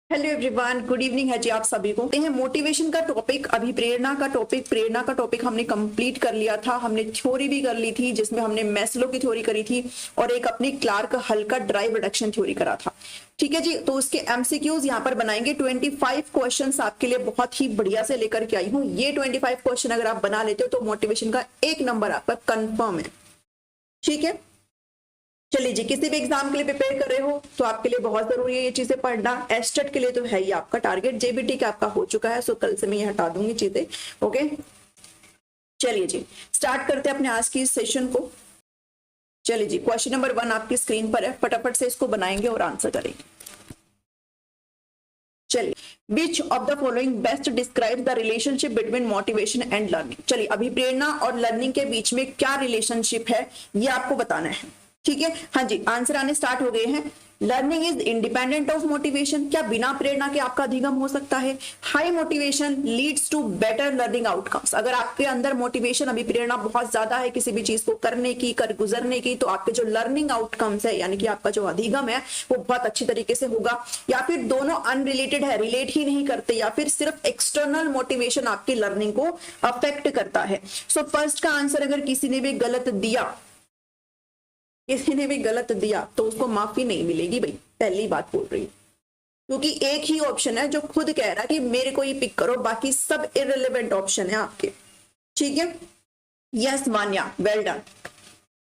Hello everyone, good evening है जी आप सभी को। ये मोटिवेशन का टॉपिक, अभी प्रेरणा का टॉपिक हमने कंप्लीट कर लिया था। हमने थ्योरी भी कर ली थी जिसमें हमने मैस्लो की थ्योरी करी थी और एक अपनी क्लार्क हल्का ड्राइव रिडक्शन थ्योरी करा था। ठीक है जी, तो उसके एमसीक्यूज यहाँ पर बनाएंगे। 25 क्वेश्चंस आपके लिए बहुत ही बढ़िया से लेकर के आई हूँ। ये 25 क्वेश्चन अगर आप बना लेते हो तो मोटिवेशन का 1 नंबर आपका कंफर्म है। ठीक है, चलिए जी, किसी भी एग्जाम के लिए प्रिपेयर कर रहे हो तो आपके लिए बहुत जरूरी है ये चीजें पढ़ना। एस्टेट के लिए तो है ही आपका टारगेट, जेबीटी का आपका हो चुका है, सो कल से मैं ये हटा दूंगी चीजें। ओके, चलिए जी स्टार्ट करते हैं अपने आज की सेशन को। चलिए जी, क्वेश्चन नंबर 1 आपकी स्क्रीन पर है, फटाफट से इसको बनाएंगे और आंसर करेंगे। चलिए, विच of the following best describe the relationship between motivation and learning. चलिए, अभी प्रेरणा और लर्निंग के बीच में क्या रिलेशनशिप है ये आपको बताना है। ठीक है, हाँ जी, आंसर आने स्टार्ट हो गए हैं। Learning is independent of motivation. क्या बिना प्रेरणा के आपका अधिगम हो सकता है? High motivation leads to better learning outcomes. अगर आपके अंदर मोटिवेशन, अभी प्रेरणा बहुत ज्यादा है किसी भी चीज को करने की, कर गुजरने की, तो आपके जो लर्निंग आउटकम्स है यानी कि आपका जो अधिगम है वो बहुत अच्छी तरीके से होगा। या फिर दोनों अनरिलेटेड है, रिलेट ही नहीं करते, या फिर सिर्फ एक्सटर्नल मोटिवेशन आपकी लर्निंग को अफेक्ट करता है। सो फर्स्ट का आंसर अगर किसी ने भी गलत दिया, तो उसको माफी नहीं मिलेगी भाई, पहली बात बोल रही हूं, क्योंकि एक ही ऑप्शन है जो खुद कह रहा है कि मेरे को ही पिक करो, बाकी सब इररिलेवेंट ऑप्शन है आपके। ठीक है, यस मान्या, वेल डन।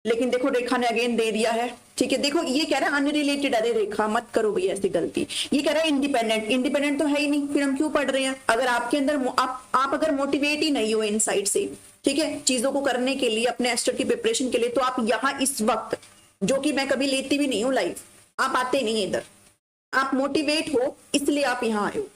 लेकिन देखो रेखा ने अगेन दे दिया है। ठीक है, देखो ये कह रहा है अनरिलेटेड। अरे रेखा मत करो भैया ऐसी गलती। ये कह रहा है इंडिपेंडेंट तो है ही नहीं, फिर हम क्यों पढ़ रहे हैं? अगर आपके अंदर आप अगर मोटिवेट ही नहीं हो इनसाइड से, ठीक है, चीजों को करने के लिए, अपने एस्टेट की प्रिपरेशन के लिए, तो आप यहाँ इस वक्त, जो कि मैं कभी लेती भी नहीं हूँ लाइव, आप आते नहीं है इधर, आप मोटिवेट हो इसलिए आप यहाँ आए हो।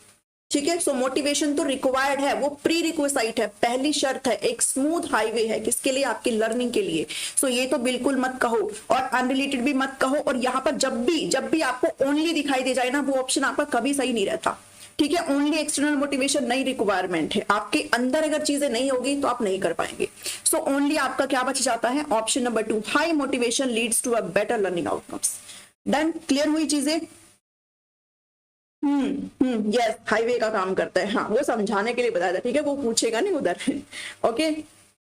ठीक है, सो मोटिवेशन तो रिक्वायर्ड है, वो प्री रिक्विसाइट है, पहली शर्त है, एक स्मूथ हाईवे है किसके लिए? आपकी लर्निंग के लिए। सो ये तो बिल्कुल मत कहो और अनरिलेटेड भी मत कहो। और यहाँ पर जब भी आपको ओनली दिखाई दे जाए ना, वो ऑप्शन आपका कभी सही नहीं रहता। ठीक है, ओनली एक्सटर्नल मोटिवेशन नहीं रिक्वायरमेंट है, आपके अंदर अगर चीजें नहीं होगी तो आप नहीं कर पाएंगे। सो ओनली आपका क्या बच जाता है? Option number 2, high motivation leads to a better learning outcomes. Done, clear हुई चीजें? यस, हाईवे का काम करता है। हाँ, वो समझाने के लिए बताया था। ठीक है, वो पूछेगा नहीं उधर। ओके,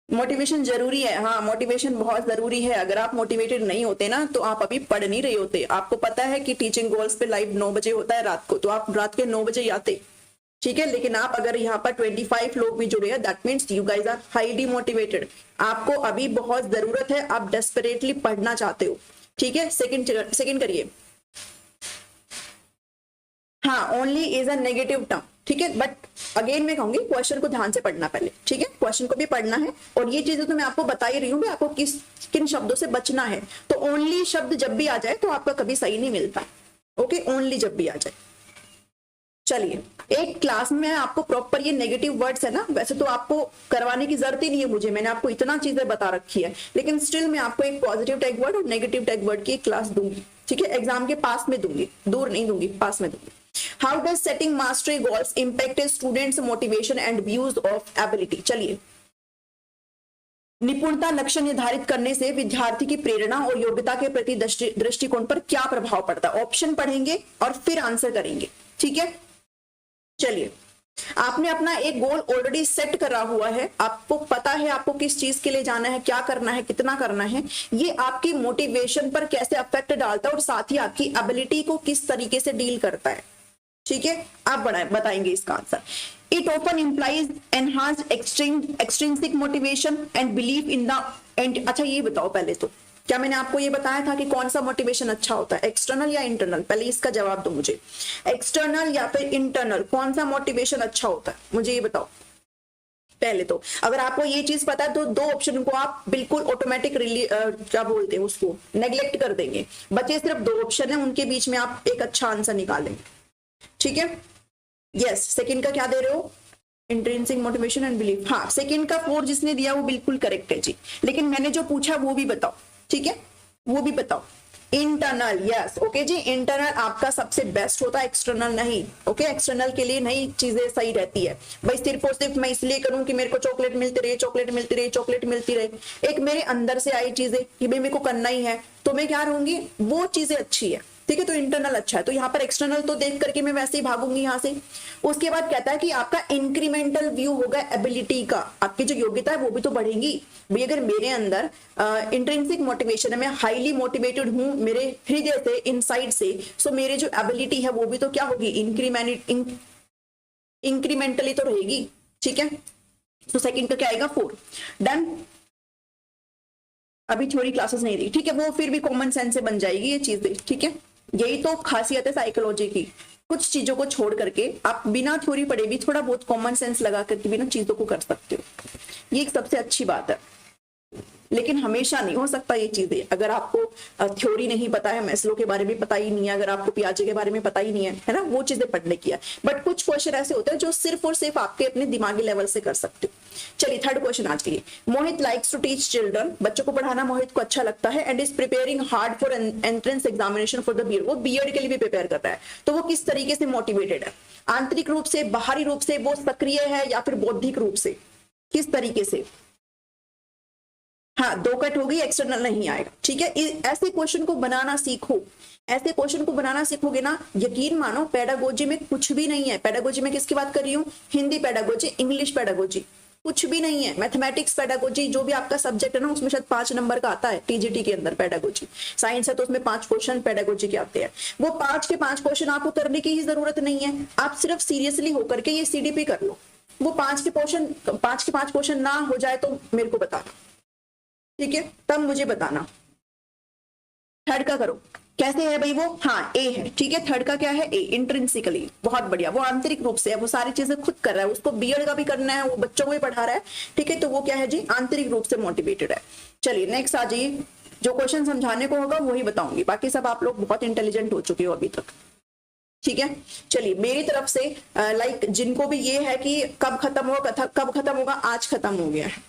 मोटिवेशन जरूरी है। हाँ, मोटिवेशन बहुत जरूरी है। अगर आप मोटिवेटेड नहीं होते ना तो आप अभी पढ़ नहीं रहे होते। आपको पता है कि टीचिंग गोल्स पे लाइव 9 बजे होता है रात को, तो आप रात के 9 बजे आते। ठीक है, लेकिन आप अगर यहाँ पर 25 लोग भी जुड़े हैं, that means you guys are highly motivated. आपको अभी बहुत जरूरत है, आप डेस्परेटली पढ़ना चाहते हो। ठीक है, सेकंड करिए। हाँ, only is a negative term. ठीक है, बट अगेन मैं कहूंगी क्वेश्चन को ध्यान से पढ़ना पहले। ठीक है, क्वेश्चन को भी पढ़ना है, और ये चीजें तो मैं आपको बता ही रही हूँ आपको किन शब्दों से बचना है। तो ओनली शब्द जब भी आ जाए तो आपका कभी सही नहीं मिलता। ओके, ओनली जब भी आ जाए। चलिए, एक क्लास में आपको प्रॉपर ये नेगेटिव वर्ड्स है ना, वैसे तो आपको करवाने की जरूरत ही नहीं है मुझे, मैंने आपको इतना चीजें बता रखी है, लेकिन स्टिल मैं आपको एक पॉजिटिव टैग वर्ड और नेगेटिव टैग वर्ड की एक क्लास दूंगी। ठीक है, एग्जाम के पास में दूंगी, दूर नहीं दूंगी, पास में दूंगी। How does setting mastery goals impact a student's motivation and views of ability? चलिए, निपुणता लक्ष्य निर्धारित करने से विद्यार्थी की प्रेरणा और योग्यता के प्रति दृष्टिकोण पर क्या प्रभाव पड़ता है? ऑप्शन पढ़ेंगे और फिर आंसर करेंगे। ठीक है, चलिए, आपने अपना एक गोल ऑलरेडी सेट करा हुआ है, आपको पता है आपको किस चीज के लिए जाना है, क्या करना है, कितना करना है। ये आपकी मोटिवेशन पर कैसे अफेक्ट डालता है और साथ ही आपकी एबिलिटी को किस तरीके से डील करता है। ठीक है, आप बताएंगे इसका answer. It often implies enhanced extrinsic motivation and belief in the end. अच्छा, ये बताओ पहले तो, क्या मैंने आपको ये बताया था कि कौन सा मोटिवेशन अच्छा होता है, एक्सटर्नल या इंटरनल? पहले इसका जवाब दो मुझे, एक्सटर्नल या फिर इंटरनल, कौन सा मोटिवेशन अच्छा होता है, मुझे ये बताओ पहले तो। अगर आपको ये चीज पता है तो 2 ऑप्शन को आप बिल्कुल ऑटोमेटिक क्या बोलते हैं उसको, नेग्लेक्ट कर देंगे। बचे सिर्फ 2 ऑप्शन है, उनके बीच में आप एक अच्छा आंसर निकालेंगे। ठीक है, यस, सेकंड का क्या दे रहे हो? Intrinsic motivation and belief. हाँ, सेकंड का 4 जिसने दिया वो बिल्कुल करेक्ट है जी, लेकिन मैंने जो पूछा वो भी बताओ। ठीक है, वो भी बताओ। इंटरनल, यस, ओके जी, इंटरनल आपका सबसे बेस्ट होता है, एक्सटर्नल नहीं। ओके, एक्सटर्नल के लिए नई चीजें सही रहती है भाई। सिर्फ और सिर्फ मैं इसलिए करूं कि मेरे को चॉकलेट मिलती रहे, चॉकलेट मिलती रहे, चॉकलेट मिलती रहे, एक मेरे अंदर से आई चीजें कि भाई मेरे को करना ही है, तो मैं क्या रहूंगी, वो चीजें अच्छी है। ठीक है, तो इंटरनल अच्छा है, तो यहाँ पर एक्सटर्नल तो देख करके मैं वैसे ही भागूंगी यहाँ से। उसके बाद कहता है कि आपका इंक्रीमेंटल व्यू होगा एबिलिटी का, आपकी जो योग्यता है वो भी तो बढ़ेगी भाई। अगर मेरे अंदर इंट्रिंसिक मोटिवेशन है, मैं हाईली मोटिवेटेड हूँ मेरे हृदय से, इनसाइड से, सो मेरे जो एबिलिटी है वो भी तो क्या होगी, इंक्रीमेंटली तो रहेगी। ठीक है, तो सेकंड का क्या आएगा 4। डन, अभी थ्योरी क्लासेस नहीं दी, ठीक है, वो फिर भी कॉमन सेंस से बन जाएगी ये चीजें। ठीक है, यही तो खासियत है साइकोलॉजी की, कुछ चीजों को छोड़ करके आप बिना थ्योरी पढ़े भी थोड़ा बहुत कॉमन सेंस लगा करके भी ना चीजों को कर सकते हो, ये एक सबसे अच्छी बात है। लेकिन हमेशा नहीं हो सकता ये चीजें, अगर आपको थ्योरी नहीं पता है, मैस्लो के बारे में पता ही नहीं है, अगर आपको पियाजे के बारे में पता ही नहीं है ना, वो चीजें पढ़ने की है। बट कुछ क्वेश्चन ऐसे होते हैं जो सिर्फ और सिर्फ आपके अपने दिमागी लेवल से कर सकते हो। चलिए थर्ड क्वेश्चन आज के लिए, Mohit likes to teach children, बच्चों को पढ़ाना मोहित को अच्छा लगता है, and is preparing hard for entrance examination for the BEd, वो बीएड के लिए भी प्रिपेयर कर रहा है। तो वो किस तरीके से मोटिवेटेड है, आंतरिक रूप से, बाहरी रूप से, वो सक्रिय है या फिर बौद्धिक रूप से, किस तरीके से? हाँ, 2 कट हो गई, एक्सटर्नल नहीं आएगा। ठीक है, ऐसे क्वेश्चन को बनाना सीखो, ऐसे क्वेश्चन को बनाना सीखोगे ना, यकीन मानो पेडागोजी में कुछ भी नहीं है। पेडागोजी में किसकी बात कर रही हूँ, हिंदी पेडागोजी, इंग्लिश पेडागोजी, कुछ भी नहीं है। मैथमेटिक्स पेडागोजी जो भी आपका सब्जेक्ट है ना, उसमें शायद 5 नंबर का आता है टीजीटी के अंदर पेडागोजी। साइंस है तो उसमें 5 क्वेश्चन पेडागोजी के आते हैं, वो 5 के 5 क्वेश्चन आपको करने की ही जरूरत नहीं है, आप सिर्फ सीरियसली होकर के ये सीडीपी कर लो। वो 5 के 5 क्वेश्चन ना हो जाए तो मेरे को बताना, ठीक है, तब मुझे बताना। थर्ड का करो, कैसे है भाई वो, हाँ ए है, ठीक है, थर्ड का क्या है ए, इंट्रिंसिकली, बहुत बढ़िया, वो आंतरिक रूप से है, वो सारी चीजें खुद कर रहा है, उसको बीएड का भी करना है, वो बच्चों को भी पढ़ा रहा है। ठीक है, तो वो क्या है जी, आंतरिक रूप से मोटिवेटेड है। चलिए नेक्स्ट आ जाइए, जो क्वेश्चन समझाने को होगा वही बताऊंगी, बाकी सब आप लोग बहुत इंटेलिजेंट हो चुके हो अभी तक। ठीक है, चलिए मेरी तरफ से लाइक जिनको भी ये है कि कब खत्म होगा, आज खत्म हो गया है,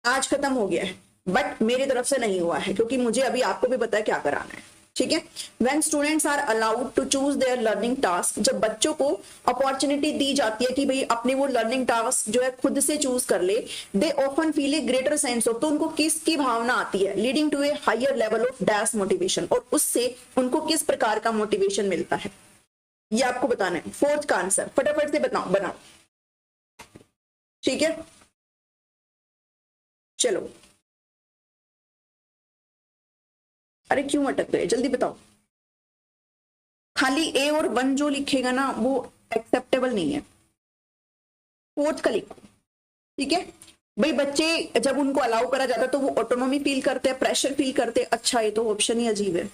आज खत्म हो गया है, बट मेरी तरफ से नहीं हुआ है, क्योंकि मुझे अभी आपको भी पता है क्या कराना है। ठीक है, when students are allowed to choose their learning task, जब बच्चों को अपॉर्चुनिटी दी जाती है कि भाई अपने वो लर्निंग टास्क जो है खुद से चूज कर ले, they often feel a greater sense of, तो उनको किसकी भावना आती है, leading to a higher level of dash motivation, और उससे उनको किस प्रकार का मोटिवेशन मिलता है, ये आपको बताना है। फोर्थ का आंसर फटाफट से बनाओ। ठीक है, चलो, अरे क्यों अटक गए, जल्दी बताओ। खाली ए और 1 जो लिखेगा ना वो एक्सेप्टेबल नहीं है, फोर्थ का लिखो। ठीक है भाई, बच्चे जब उनको अलाउ करा जाता है तो वो ऑटोनॉमी फील करते हैं, प्रेशर फील करते हैं, अच्छा ये तो ऑप्शन ही अजीब है।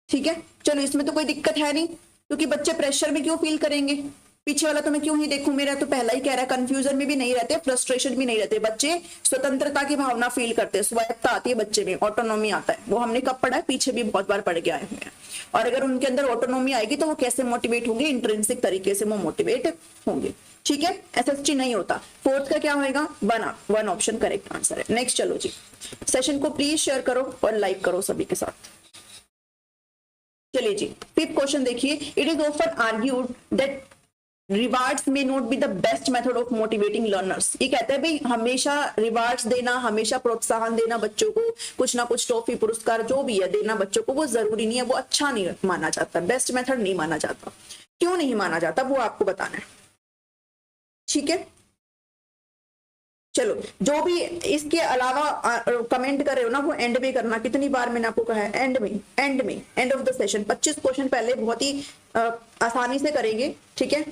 ठीक है, चलो इसमें तो कोई दिक्कत है नहीं, क्योंकि बच्चे प्रेशर में क्यों फील करेंगे, पीछे वाला तो मैं क्यों ही देखूं, मेरा तो पहला ही कह रहा है, कंफ्यूजन में भी नहीं रहते, फ्रस्ट्रेशन भी नहीं रहते बच्चे, स्वतंत्रता की भावना फील करते हैं, स्वायत्ता आती है बच्चे में, ऑटोनॉमी आता है, वो हमने कब पढ़ा है, पीछे भी बहुत बार पढ़ के आए हुए हैं। और अगर उनके अंदर ऑटोनॉमी आएगी तो वो कैसे मोटिवेट होंगे, इंट्रिंसिक तरीके से वो मोटिवेट होंगे। ठीक है, एसएसटी नहीं होता। फोर्थ का क्या होएगा, 1 ऑप्शन करेक्ट आंसर है। नेक्स्ट चलो जी, सेशन को प्लीज शेयर करो और लाइक करो सभी के साथ। चलिए जी, फिफ्थ क्वेश्चन देखिए, it is often argued that rewards may not be the best method of motivating learners. ये कहता है भाई हमेशा रिवार्ड्स देना, हमेशा प्रोत्साहन देना बच्चों को, कुछ ना कुछ ट्रॉफी पुरस्कार जो भी है देना बच्चों को, वो जरूरी नहीं है, वो अच्छा नहीं माना जाता, बेस्ट मेथड नहीं माना जाता। क्यों नहीं माना जाता वो आपको बताना है। ठीक है, चलो जो भी इसके अलावा कमेंट कर रहे हो ना वो एंड में करना, कितनी बार मैंने आपको कहा है, end of the session. 25 question पहले बहुत ही आसानी से करेंगे। ठीक है,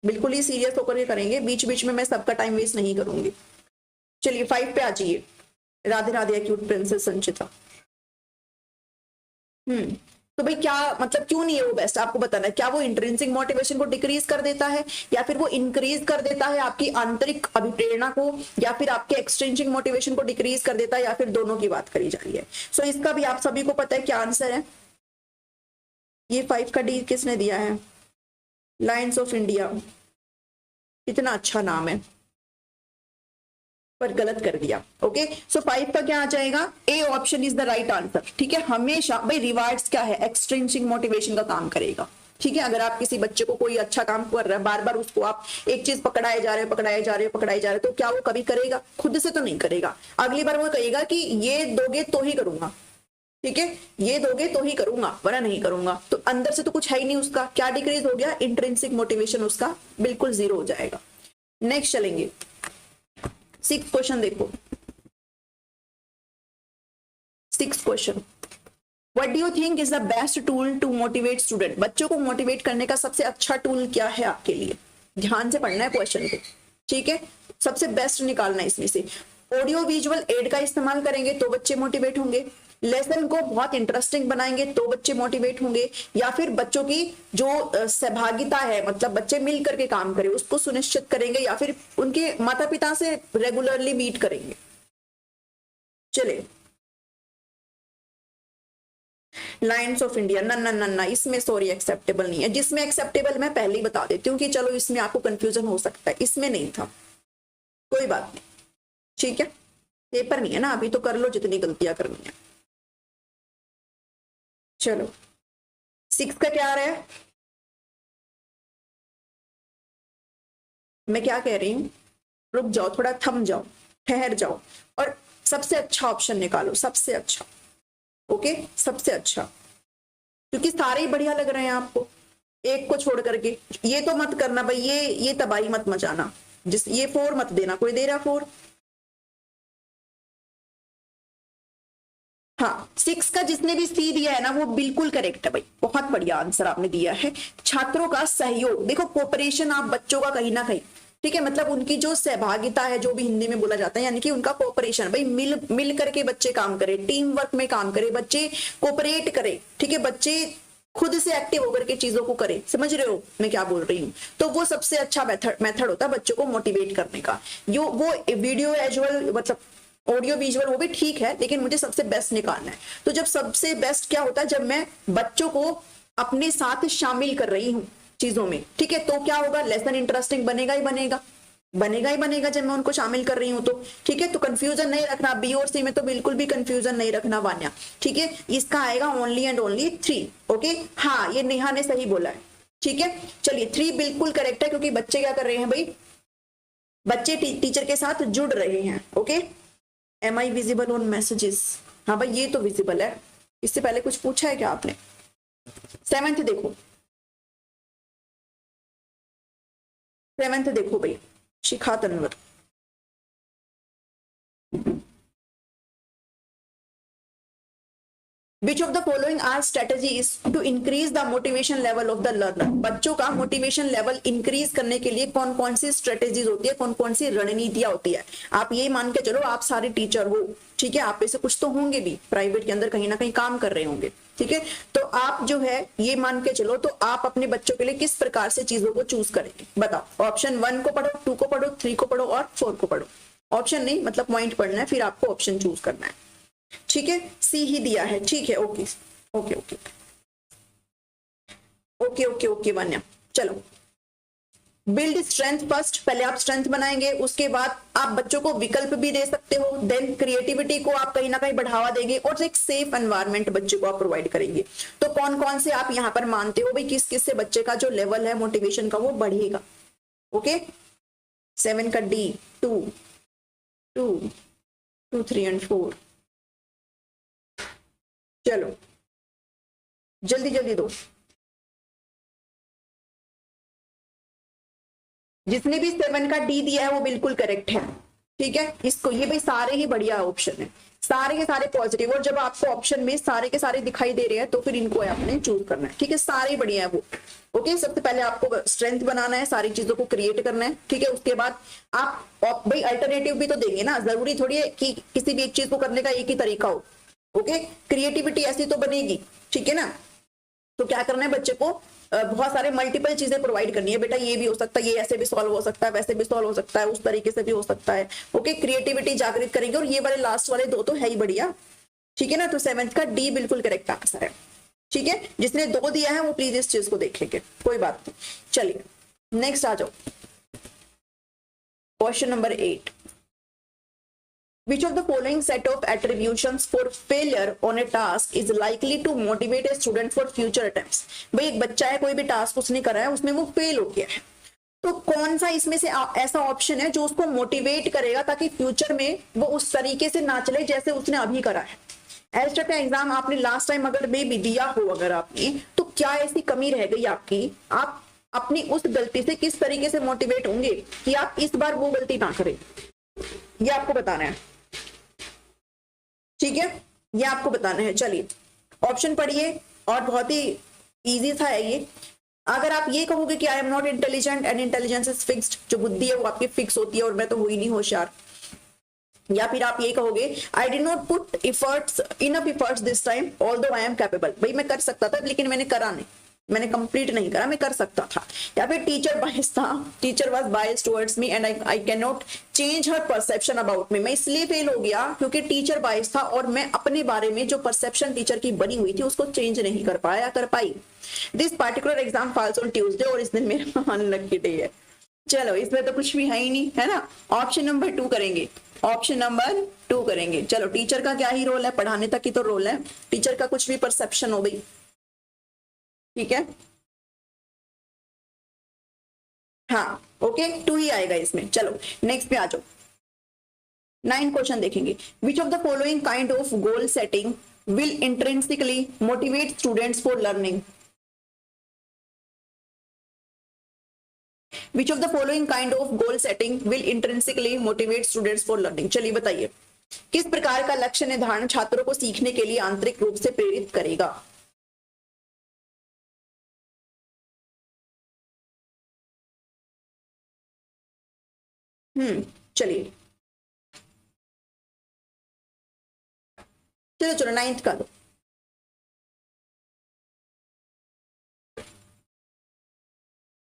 बिल्कुल ही सीरियस होकर के करेंगे, बीच बीच में मैं सबका टाइम वेस्ट नहीं करूंगी। चलिए 5 पे आ जाइए, राधे राधे क्यूट प्रिंसेस संचिता। तो भाई क्या मतलब, क्यों नहीं है वो बेस्ट, आपको बताना है। क्या वो इंट्रिंसिक मोटिवेशन को डिक्रीज कर देता है, या फिर वो इंक्रीज कर देता है आपकी आंतरिक अभिप्रेरणा को, या फिर आपके एक्सट्रिंसिक मोटिवेशन को डिक्रीज कर देता है, या फिर दोनों की बात करी जा रही है। सो इसका भी आप सभी को पता है क्या आंसर है। ये 5 का डी किसने दिया है, लायंस ऑफ इंडिया, कितना अच्छा नाम है, पर गलत कर दिया। ओके, सो 5 का क्या आ जाएगा, A option is the right answer. ठीक है, हमेशा भाई रिवार्ड्स क्या है, एक्सट्रिंसिक मोटिवेशन का काम करेगा। ठीक है, अगर आप किसी बच्चे को कोई अच्छा काम कर रहा है, बार बार उसको आप एक चीज पकड़ाए जा रहे हो, तो क्या वो कभी करेगा, खुद से तो नहीं करेगा। अगली बार वो कहेगा कि ये दोगे तो ही करूंगा, ठीक है, ये दोगे तो ही करूंगा वरना नहीं करूंगा। तो अंदर से तो कुछ है ही नहीं उसका, क्या डिक्रीज हो गया, इंट्रिंसिक मोटिवेशन उसका बिल्कुल जीरो हो जाएगा। नेक्स्ट चलेंगे, 6th क्वेश्चन देखो। 6th question, what do you think is the best tool to motivate student? बच्चों को मोटिवेट करने का सबसे अच्छा टूल क्या है आपके लिए? ध्यान से पढ़ना है क्वेश्चन को, ठीक है, सबसे बेस्ट निकालना है इसमें से। ऑडियो विजुअल एड का इस्तेमाल करेंगे तो बच्चे मोटिवेट होंगे, लेसन को बहुत इंटरेस्टिंग बनाएंगे तो बच्चे मोटिवेट होंगे, या फिर बच्चों की जो सहभागिता है, मतलब बच्चे मिल करके काम करें उसको सुनिश्चित करेंगे, या फिर उनके माता पिता से रेगुलरली मीट करेंगे। चले, लायंस ऑफ इंडिया, ना ना ना ना, इसमें सॉरी एक्सेप्टेबल नहीं है। जिसमें एक्सेप्टेबल मैं पहले ही बता देती हूँ कि चलो इसमें आपको कंफ्यूजन हो सकता है, इसमें नहीं था, कोई बात नहीं, ठीक है, पेपर नहीं है ना अभी, तो कर लो जितनी गलतियां करनी है। चलो 6 का क्या आ रहा है, मैं क्या कह रही हूं, रुक जाओ थोड़ा, थम जाओ, ठहर जाओ, और सबसे अच्छा ऑप्शन निकालो, सबसे अच्छा, ओके, सबसे अच्छा, क्योंकि सारे ही बढ़िया लग रहे हैं आपको, एक को छोड़ करके। ये तो मत करना भाई, ये तबाही मत मचाना, जिस ये 4 मत देना, कोई दे रहा 4। हाँ, 6 का जिसने भी सी दिया है ना वो बिल्कुल करेक्ट है भाई, बहुत बढ़िया आंसर आपने दिया है। छात्रों का सहयोग, देखो कोऑपरेशन आप बच्चों का कहीं ना कहीं, ठीक है, मतलब उनकी जो सहभागिता है, जो भी हिंदी में बोला जाता है, यानी कि उनका कोऑपरेशन, भाई मिल करके बच्चे काम करें, टीम वर्क में काम करें, बच्चे कोऑपरेट करें, ठीक है, बच्चे खुद से एक्टिव होकर के चीजों को करें, समझ रहे हो मैं क्या बोल रही हूँ? तो वो सबसे अच्छा मेथड होता है बच्चों को मोटिवेट करने का। वो वीडियो एजुअल, मतलब ऑडियो विजुअल वो भी ठीक है, लेकिन मुझे सबसे बेस्ट निकालना है। तो जब सबसे बेस्ट क्या होता है, जब मैं बच्चों को अपने साथ शामिल कर रही हूँ चीजों में, ठीक है, तो क्या होगा, लेसन इंटरेस्टिंग बनेगा ही बनेगा, बनेगा ही बनेगा जब मैं उनको शामिल कर रही हूँ तो, ठीक है। तो कंफ्यूजन नहीं रखना, बी और सी में तो बिल्कुल भी कंफ्यूजन नहीं रखना वान्या, ठीक है। इसका आएगा ओनली एंड ओनली 3, ओके। हाँ, ये नेहा ने सही बोला है, ठीक है। चलिए 3 बिल्कुल करेक्ट है, क्योंकि बच्चे क्या कर रहे हैं भाई, बच्चे टीचर के साथ जुड़ रहे हैं, okay. Am I visible on messages, हाँ भाई ये तो विजिबल है, इससे पहले कुछ पूछा है क्या आपने? 7th देखो, 7th देखो भाई, शिखा Tanwar, Which of the following are strategies to increase the motivation level of the learner? बच्चों का मोटिवेशन लेवल इंक्रीज करने के लिए कौन कौन सी स्ट्रेटेजीज होती है, कौन कौन सी रणनीतियां होती है? आप ये मान के चलो आप सारे टीचर हो, ठीक है, आप में से कुछ तो होंगे भी प्राइवेट के अंदर कहीं ना कहीं काम कर रहे होंगे, ठीक है। तो आप जो है ये मान के चलो, तो आप अपने बच्चों के लिए किस प्रकार से चीजों को चूज करेंगे, बताओ। ऑप्शन 1 को पढ़ो, 2 को पढ़ो, 3 को पढ़ो और 4 को पढ़ो। ऑप्शन नहीं, मतलब पॉइंट पढ़ना है, फिर आपको ऑप्शन चूज करना है, ठीक है। सी ही दिया है, ठीक है, okay okay okay okay okay okay Vanya. चलो, बिल्ड स्ट्रेंथ फर्स्ट, पहले आप स्ट्रेंथ बनाएंगे, उसके बाद आप बच्चों को विकल्प भी दे सकते हो, देन क्रिएटिविटी को आप कहीं ना कहीं बढ़ावा देंगे, और एक सेफ एनवायरनमेंट बच्चे को आप प्रोवाइड करेंगे। तो कौन कौन से आप यहाँ पर मानते हो भाई, किस किस से बच्चे का जो लेवल है मोटिवेशन का वो बढ़ेगा, ओके। 7 का डी, 2 2 2 3 एंड 4। चलो जल्दी जल्दी दो, जिसने भी 7 का डी दिया है वो बिल्कुल करेक्ट है, ठीक है। इसको ये भाई सारे ही बढ़िया ऑप्शन है, सारे के सारे पॉजिटिव, और जब आपको ऑप्शन में सारे के सारे दिखाई दे रहे हैं तो फिर इनको आपने चूज करना है, ठीक है। सारे बढ़िया है वो, ओके। सबसे पहले आपको स्ट्रेंथ बनाना है, सारी चीजों को क्रिएट करना है, ठीक है। उसके बाद आप भाई अल्टरनेटिव भी तो देंगे ना, जरूरी थोड़ी है कि किसी भी एक चीज को करने का एक ही तरीका हो, ओके। क्रिएटिविटी ऐसी तो बनेगी, ठीक है ना। तो क्या करना है, बच्चे को बहुत सारे मल्टीपल चीजें प्रोवाइड करनी है, बेटा ये भी हो सकता है, ये ऐसे भी सॉल्व हो सकता है, वैसे भी सॉल्व हो सकता है, उस तरीके से भी हो सकता है, ओके। क्रिएटिविटी जागृत करेंगे, और ये वाले लास्ट वाले 2 तो है ही बढ़िया, ठीक है ना। तो 7th का डी बिल्कुल करेक्ट आंसर है, ठीक है। जिसने 2 दिया है वो प्लीज इस चीज को देखेंगे, कोई बात नहीं। चलिए नेक्स्ट आ जाओ, question number 8। Which of the following set of attributions for failure on a task is likely to motivate a student for future attempts? भाई एक बच्चा है, कोई भी टास्क उसने करा है, उसमें वो फेल हो गया है, तो कौन सा इसमें से ऐसा ऑप्शन है जो उसको मोटिवेट करेगा ताकि फ्यूचर में वो उस तरीके से ना चले जैसे उसने अभी करा है? एस टाइप का एग्जाम आपने लास्ट टाइम अगर मे भी दिया हो अगर आपने, तो क्या ऐसी कमी रह गई आपकी, आप अपनी उस गलती से किस तरीके से मोटिवेट होंगे कि आप इस बार वो गलती ना करें, ये आपको बताना है। ठीक है, ये आपको बताना है। चलिए ऑप्शन पढ़िए, और बहुत ही इजी था ये। अगर आप ये कहोगे कि I am not intelligent and intelligence is fixed, जो बुद्धि है वो आपकी फिक्स होती है और मैं तो हुई नहीं होशियार, या फिर आप ये कहोगे I did not put efforts enough efforts this time although I am capable, भाई मैं कर सकता था लेकिन मैंने करा नहीं, मैंने कंप्लीट नहीं करा, मैं कर सकता था। या फिर टीचर बायस था, teacher was biased towards me and I can not change her perception about me, मैं इसलिए फेल हो गया क्योंकि टीचर बायस था और मैं अपने बारे में जो परसेप्शन टीचर की बनी हुई थी उसको चेंज नहीं कर पाया कर पाई। This particular exam falls on Tuesday, और इस दिन मेरा अनलकी डे है। चलो इसमें तो कुछ भी है ही नहीं, है ना। ऑप्शन नंबर 2 करेंगे, ऑप्शन नंबर 2 करेंगे। चलो टीचर का क्या ही रोल है, पढ़ाने तक ही तो रोल है, टीचर का कुछ भी परसेप्शन हो गई, ठीक है। हाँ ओके, 2 ही आएगा इसमें। चलो नेक्स्ट पे आ जाओ, 9 क्वेश्चन देखेंगे। विच of the following kind of goal setting will intrinsically motivate students for learning? Which of the following kind of goal setting will intrinsically motivate students for learning? चलिए बताइए, किस प्रकार का लक्ष्य निर्धारण छात्रों को सीखने के लिए आंतरिक रूप से प्रेरित करेगा? चलिए चलो चलो 9th का दो।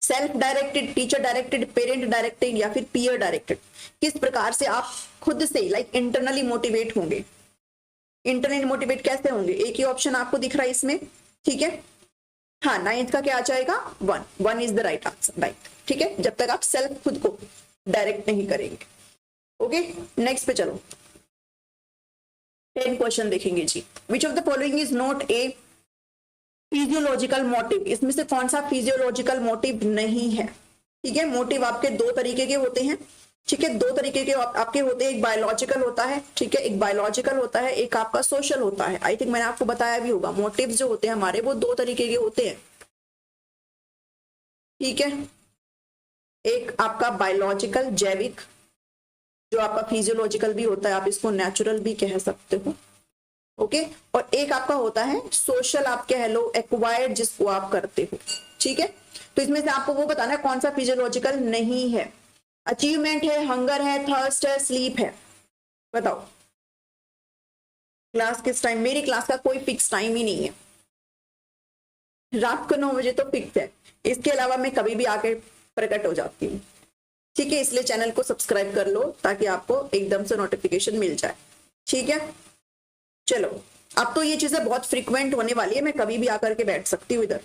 Self directed, teacher directed, parent directed, या फिर पीयर डायरेक्टेड? किस प्रकार से आप खुद से लाइक इंटरनली मोटिवेट होंगे? इंटरनली मोटिवेट कैसे होंगे? एक ही ऑप्शन आपको दिख रहा है इसमें, ठीक है। हाँ 9th का क्या आ जाएगा? 1 is the right answer, right, ठीक है, जब तक आप सेल्फ खुद को डायरेक्ट नहीं करेंगे। ओके नेक्स्ट पे चलो, 10 क्वेश्चन देखेंगे जी। Which of the following is not a physiological motive? इसमें से कौन सा फिजियोलॉजिकल मोटिव नहीं है? ठीक है, मोटिव आपके 2 तरीके के होते हैं, ठीक है, 2 तरीके के आपके होते हैं, एक बायोलॉजिकल होता है, ठीक है, एक बायोलॉजिकल होता है, एक आपका सोशल होता है। आई थिंक मैंने आपको बताया भी होगा, मोटिव जो होते हैं हमारे वो 2 तरीके के होते हैं, ठीक है। एक आपका बायोलॉजिकल जैविक, जो आपका फिजियोलॉजिकल भी होता है, आप इसको नेचुरल भी कह सकते हो, ओके। और एक आपका होता है सोशल, आप कह लो एक्वायर्ड, जिसको आप करते हो, ठीक है। तो इसमें से आपको वो बताना है कौन सा फिजियोलॉजिकल नहीं है। अचीवमेंट है, हंगर है, थर्स्ट है, स्लीप है, बताओ। क्लास किस टाइम? मेरी क्लास का कोई फिक्स टाइम ही नहीं है, रात को 9 बजे तो फिक्स है, इसके अलावा मैं कभी भी आके प्रकट हो जाती हूँ, ठीक है। इसलिए चैनल को सब्सक्राइब कर लो ताकि आपको एकदम से नोटिफिकेशन मिल जाए, ठीक है। चलो अब तो ये चीजें बहुत फ्रीक्वेंट होने वाली है, मैं कभी भी आकर के बैठ सकती हूँ इधर,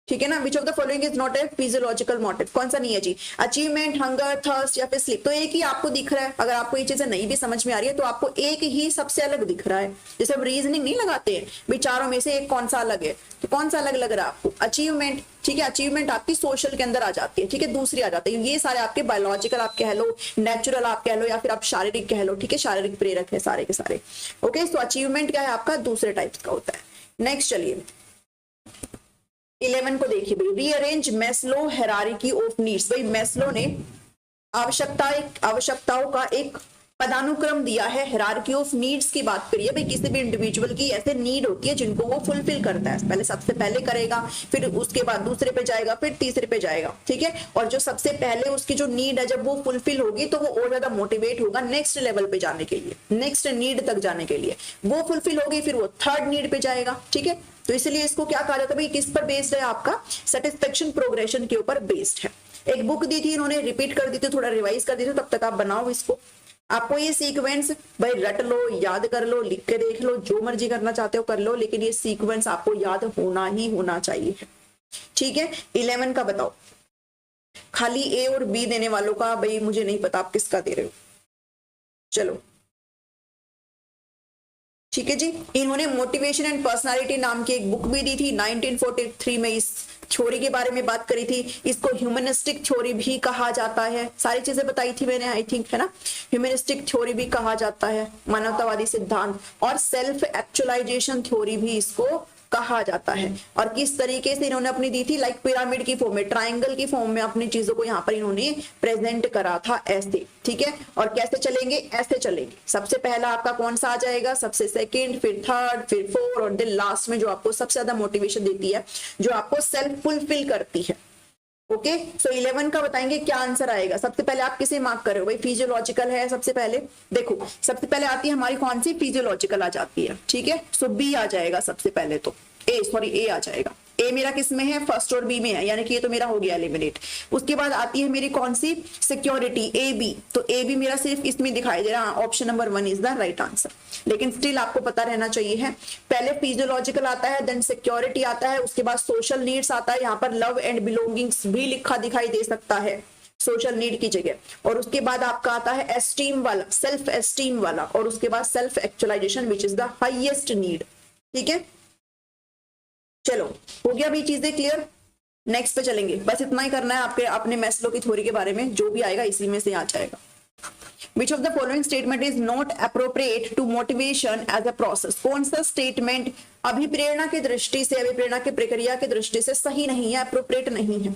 ठीक है ना। विच of the following is not a physiological motive? कौन सा नहीं है जी? अचीवमेंट, हंगर, थर्स्ट, या फिर स्लीप? तो एक ही आपको दिख रहा है। अगर आपको ये चीजें नहीं भी समझ में आ रही है तो आपको एक ही सबसे अलग दिख रहा है। जैसे हम रीजनिंग नहीं लगाते हैं भाई, चारों में से एक कौन सा अलग है, तो कौन सा अलग लग रहा है आपको? अचीवमेंट, ठीक है, अचीवमेंट आपकी सोशल के अंदर आ जाती है, ठीक है, दूसरी आ जाती है। ये सारे आपके बायोलॉजिकल आप कह लो, नेचुरल आप कह लो, या फिर आप शारीरिक कह लो, ठीक है, शारीरिक प्रेरक है सारे के सारे, ओके। तो अचीवमेंट क्या है आपका? दूसरे टाइप का होता है। नेक्स्ट चलिए 11 को देखिए भाई, rearrange Maslow hierarchy of needs. भाई मैस्लो ने आवश्यकताओं का एक पदानुक्रम दिया है, हायरार्की ऑफ नीड्स की बात करिए भाई। किसी भी इंडिविजुअल की ऐसे नीड होती है जिनको वो फुलफिल करता है, पहले सबसे पहले करेगा, फिर उसके बाद दूसरे पे जाएगा, फिर तीसरे पे जाएगा, ठीक है। और जो सबसे पहले उसकी जो नीड है जब वो फुलफिल होगी तो वो और ज्यादा मोटिवेट होगा नेक्स्ट लेवल पे जाने के लिए, नेक्स्ट नीड तक जाने के लिए। वो फुलफिल होगी फिर वो थर्ड नीड पे जाएगा, ठीक है। तो इसलिए इसको क्या कहा जाता है भाई, किस पर बेस्ड है? आपका सेटिस्फेक्शन प्रोग्रेशन के ऊपर बेस्ड है। एक बुक दी थी इन्होंने, रिपीट कर दी थी, थोड़ा रिवाइज कर दी थी, तब तक आप बनाओ इसको। आपको ये सीक्वेंस भाई रट लो, याद कर लो, लिख के देख लो, जो मर्जी करना चाहते हो कर लो, लेकिन ये सीक्वेंस आपको याद होना ही होना चाहिए, ठीक है। 11 का बताओ, खाली ए और बी देने वालों का भाई मुझे नहीं पता आप किसका दे रहे हो। चलो ठीक है जी। इन्होंने मोटिवेशन एंड पर्सनालिटी नाम की एक बुक भी दी थी 1943 में, इस थ्योरी के बारे में बात करी थी, इसको ह्यूमनिस्टिक थ्योरी भी कहा जाता है, सारी चीजें बताई थी मैंने आई थिंक, है ना। ह्यूमनिस्टिक थ्योरी भी कहा जाता है, मानवतावादी सिद्धांत, और सेल्फ एक्चुअलाइजेशन थ्योरी भी इसको कहा जाता है। और किस तरीके से इन्होंने अपनी दी थी, लाइक पिरामिड की फॉर्म में, ट्रायंगल की फॉर्म में अपनी चीजों को यहाँ पर इन्होंने प्रेजेंट करा था ऐसे, ठीक है। और कैसे चलेंगे, ऐसे चलेंगे। सबसे पहला आपका कौन सा आ जाएगा, सबसे सेकंड, फिर थर्ड, फिर फोर्थ, और देन लास्ट में जो आपको सबसे ज्यादा मोटिवेशन देती है, जो आपको सेल्फ फुलफिल करती है। ओके, सो 11 का बताएंगे क्या आंसर आएगा। सबसे पहले आप किसे मार्क कर रहे हो भाई, फिजियोलॉजिकल है सबसे पहले। देखो सबसे पहले आती है हमारी कौन सी, फिजियोलॉजिकल आ जाती है, ठीक है। सो बी आ जाएगा सबसे पहले, तो ए आ जाएगा। ए मेरा किस में है, फर्स्ट और बी में है, यानी कि ये तो मेरा हो गया एलिमिनेट। उसके बाद आती है मेरी कौन सी, सिक्योरिटी, ए बी। तो ए बी मेरा सिर्फ इसमें दिखाई दे रहा है, option number 1 is the right answer. लेकिन स्टिल आपको पता रहना चाहिए है, पहले फिजियोलॉजिकल आता है, देन सिक्योरिटी आता है, उसके बाद सोशल नीड्स आता है। यहाँ पर लव एंड बिलोंगिंग्स भी लिखा दिखाई दे सकता है सोशल नीड की जगह, और उसके बाद आपका आता है एस्टीम वाला, सेल्फ एस्टीम वाला, और उसके बाद self actualisation which is the highest need, ठीक है। चलो हो गया भी चीजें क्लियर, नेक्स्ट पे चलेंगे। बस इतना ही करना है आपके, अपने मैस्लो की थ्योरी के बारे में, जो भी आएगा इसी में से आ जाएगा। Which of the following statement is not appropriate to motivation as a process? कौन सा स्टेटमेंट अभिप्रेरणा की दृष्टि से, अभिप्रेरणा की प्रक्रिया की दृष्टि से सही नहीं है, अप्रोप्रिएट नहीं है,